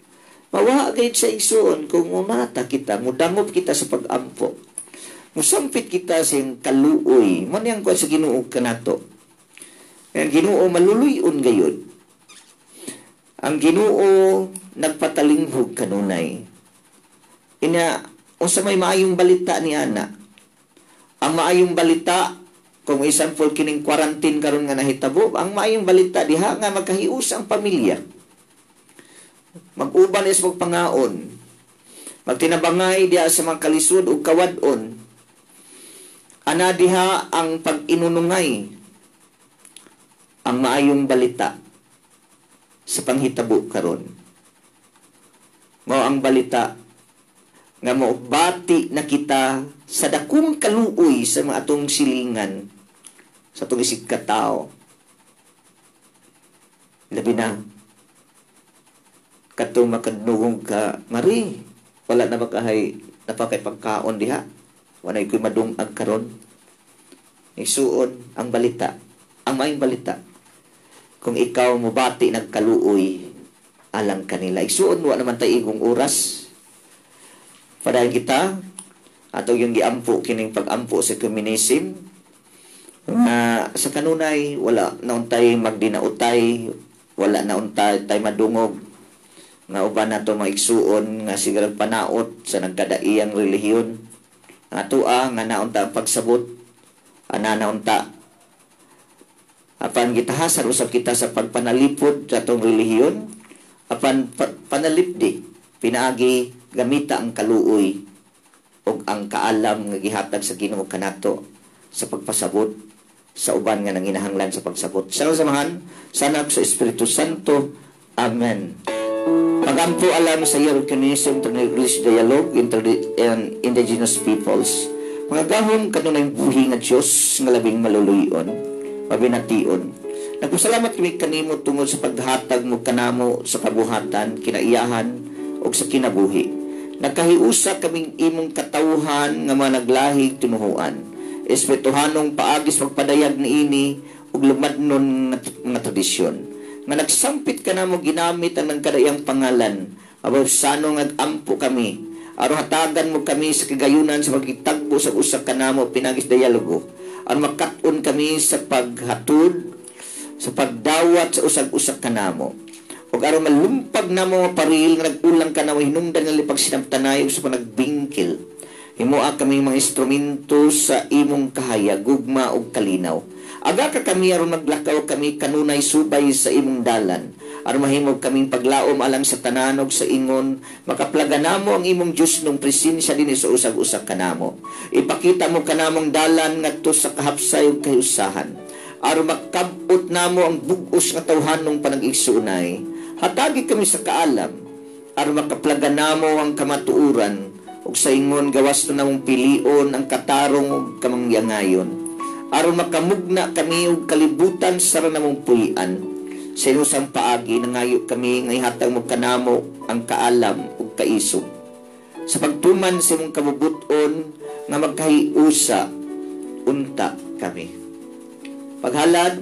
Mawa gayud sa igsoon kung mumata kita, mudangop kita sa pag-ampo. Musampit kita sa kaluoy. Man yang kuan sa Ginoo kanato. Ang Ginoo maluluyon gayud. Ang Ginoo nagpatalinghog kanunay. Ina unsa may maayong balita ni ana. Ang maayong balita kung example kining quarantine karon nga nahitabo, ang maayong balita diha nga magkahius ang pamilya. Mag-uban is magpangaon. Magtinabangay diha sa mga kalisod ug kawadon. Ana diha ang pag-inunungay ang maayong balita sa panghitabo karon. Mao ang balita nga maubati na kita sa dakong kaluoy sa mga atong silingan sa atong isig katao. Labi na katong makadungog ka mari wala na makahay napakay pagkaon diha. Wanay ko'y madungag karon. Isuon ang balita. Ang maayong balita. Kung ikaw mubati nagkaluoy alang kanila. Isuon wa naman tayo igong oras. Padayon kita ato yung giampo kining pag-ampo sa communism. Sa kanunay wala naon tayo magdinautay, wala naon tayo madungog. Nga uban nato maigsuon nga sigurang panaot sa nagkadaiyang relihiyon. Atua nga naunta pagsabot ana naunta apan gitahasar usab kita sa pagpanalipod sa atong relihiyon apan panalipdi pinaagi gamita ang kaluoy ug ang kaalam nga gihatag sa Ginoo kanato sa pagpasabot sa uban nga nanginahanglan sa pagsabot. Sa samahan sa anak sa Espiritu Santo. Amen. Pagampo alam sa Year of Communism to English Dialogue and Indigenous Peoples. Mga gahom kanunay buhi nga Diyos nga labing maluluyon, mabination. Nagpasalamat kami kanimo tungod sa paghatag mo kanamo sa kabuhatan, kinaiyahan o sa kinabuhi. Nagkahiusa kaming imong katawhan nga managlahig tinuhuan. Espirituhanong paagis magpadayag niini ug lumadnon nga tradisyon. Nga nagsampit ka na mo ginamit ang nagkadayang pangalan. Abawsano nag-ampo kami. Aro hatagan mo kami sa kagayunan sa pagkitagbo sa usak ka na mo pinagis dialogo. Ang makaton kami sa paghatod, sa pagdawat sa usag-usak ka na mo. O aro malumpag na mo paril nga nag-ulang ka na mo hinungdan nga lipag sinabtanay sa panagbingkil. Himoa kami mga instrumento sa imong kahayag, gugma o kalinaw. Aga ka kami aron maglakaw kami kanunay subay sa imong dalan. Aron mahimog kaming paglaom alang sa tananog sa ingon, makaplaga namo ang imong Dios nung presensya dinhi sa usag-usag kanamo. Ipakita mo kanamong dalan ngadto sa kahapsay ug kahiusahan. Aron makabot namo ang bug-os nga tawhanong panag-igsuunay. Hatagi kami sa kaalam aron makaplaga namo ang kamatuuran ug sa ingon gawas na namong pilion ang katarong ug kamangyangayon. Aron makamugna kami og kalibutan sa namong puy-an. Sa inusang paagi nangayo kami nga ihatag mo kanamo ang kaalam ug kaisog. Sa pagtuman sa imong kabubuton nga magkahiusa unta kami. Paghalad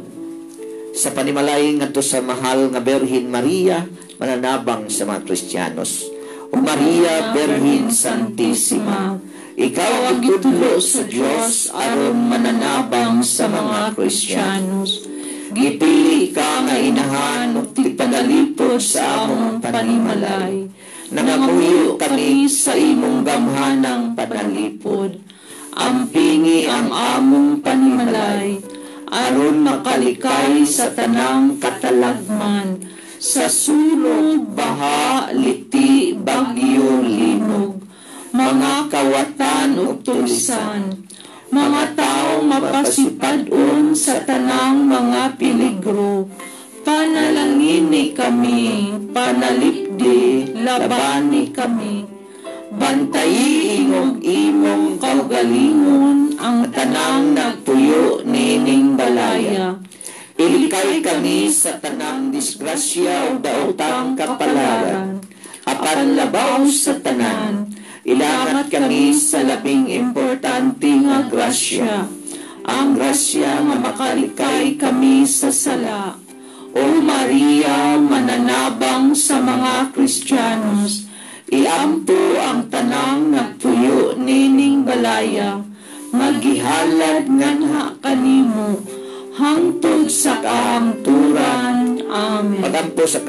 sa panimalay ngadto sa mahal nga Birhen Maria mananabang sa mga Kristiyanos. O Maria Birhen Santissima, ikaw ang gitulo sa Diyos aron mananabang sa mga Kristiyanos. Gipili ka nga inahan ug tipadalipod sa among panimalay. Nangamuyo kami sa imong gamhanang panalipod. Ampingi ang among panimalay. aron makalikay sa tanang katalagman, sa sulod, baha, liti, bagyo, linog, mga kawatan ug tulisan, mga taong mapasipadon sa tanang mga piligro. Panalangini kami, panalipdi, labani kami. Bantayi ingog imong kaugalingon ang tanang nagpuyo nining balaya. Ilikay kami sa tanang disgrasya o daotang kapalaran. Apan labaw sa tanan, ilamat kami sa labing importante nga grasya. Ang grasya nga makalikay kami sa sala. O Maria, mananabang sa mga Kristiyanos, iampo ang tanang nagpuyo nining balaya, magihalad nganha kanimo, hangtod sa kahangturan. Amen. Pagampo sa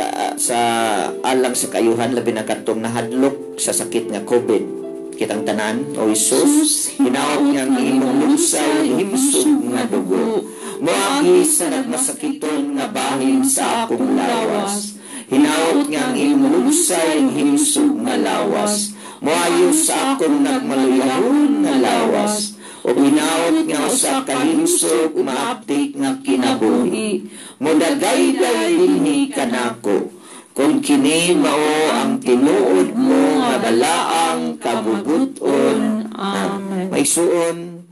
alang sa kayuhan, labi na katong nahadlok sa sakit nga COVID. Kitang tanan, O Isus, hinaot niyang imong lusay, himsog nga dugo. Moagi sa nagmasakiton nga bahin sa akong lawas. Hinaot niyang imong lusay, himsog nga lawas. Moayo sa akong nagmaluyahon nga lawas. O hinaot niya sa kahimsog, maaptik nga kinabuhi. Modagayday dinhi kanako. Kung kini mao ang tinuod mo nga balaang kabubuton. Amen. May suon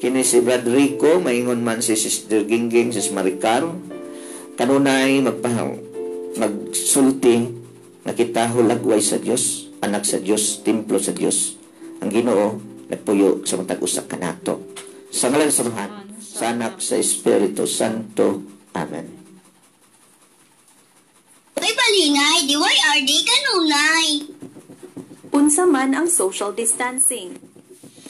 kini si Brad Rico, maingon man si Sister Gingging, si Maricar, kanunay magsulti na kita hulagway sa Dios, anak sa Dios, templo sa Dios. Ang Ginoo nagpuyo sa matag usa kanato. Sa ngalan sa Tuhan, sa Anak, sa Espiritu Santo. Amen. Uy, balingay, DYRD kanunay. Unsa man ang social distancing?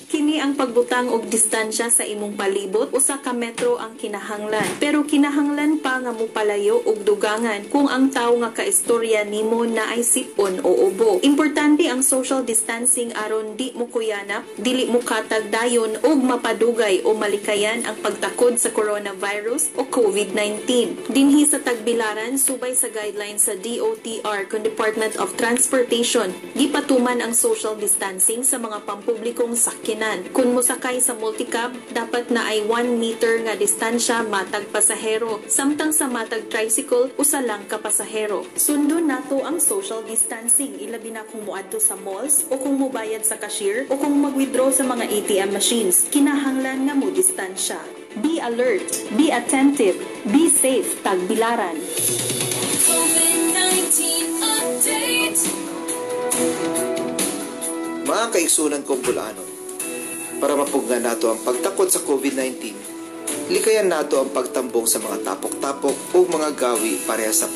Kini ang pagbutang og distansya sa imong palibot, usa ka metro ang kinahanglan. Pero kinahanglan pa nga mupalayo og dugangan kung ang tawo nga kaistorya nimo na ay sipon o ubo. Importante ang social distancing aron di mo kuyanap, dili mo katag dayon og mapadugay o malikayan ang pagtakod sa coronavirus o COVID-19. Dinhi sa Tagbilaran, subay sa guidelines sa DOTR kun Department of Transportation, gipatuman ang social distancing sa mga pampublikong sakyanan. Kung mosakay sa multicab, dapat na ay 1 meter nga distansya matag pasahero, samtang sa matag tricycle, usa lang ka pasahero. Sundon nato ang social distancing, ilabi na kung muadto sa malls, o kung mubayad sa cashier, o kung mag-withdraw sa mga ATM machines. Kinahanglan nga mo distansya. Be alert, be attentive, be safe, Tagbilaran. COVID-19 update. Mga kaigsunan kong Bulanon, para mapugnan nato ang pagtakod sa COVID-19, likayan nato ang pagtambong sa mga tapok-tapok o mga gawi pareha sa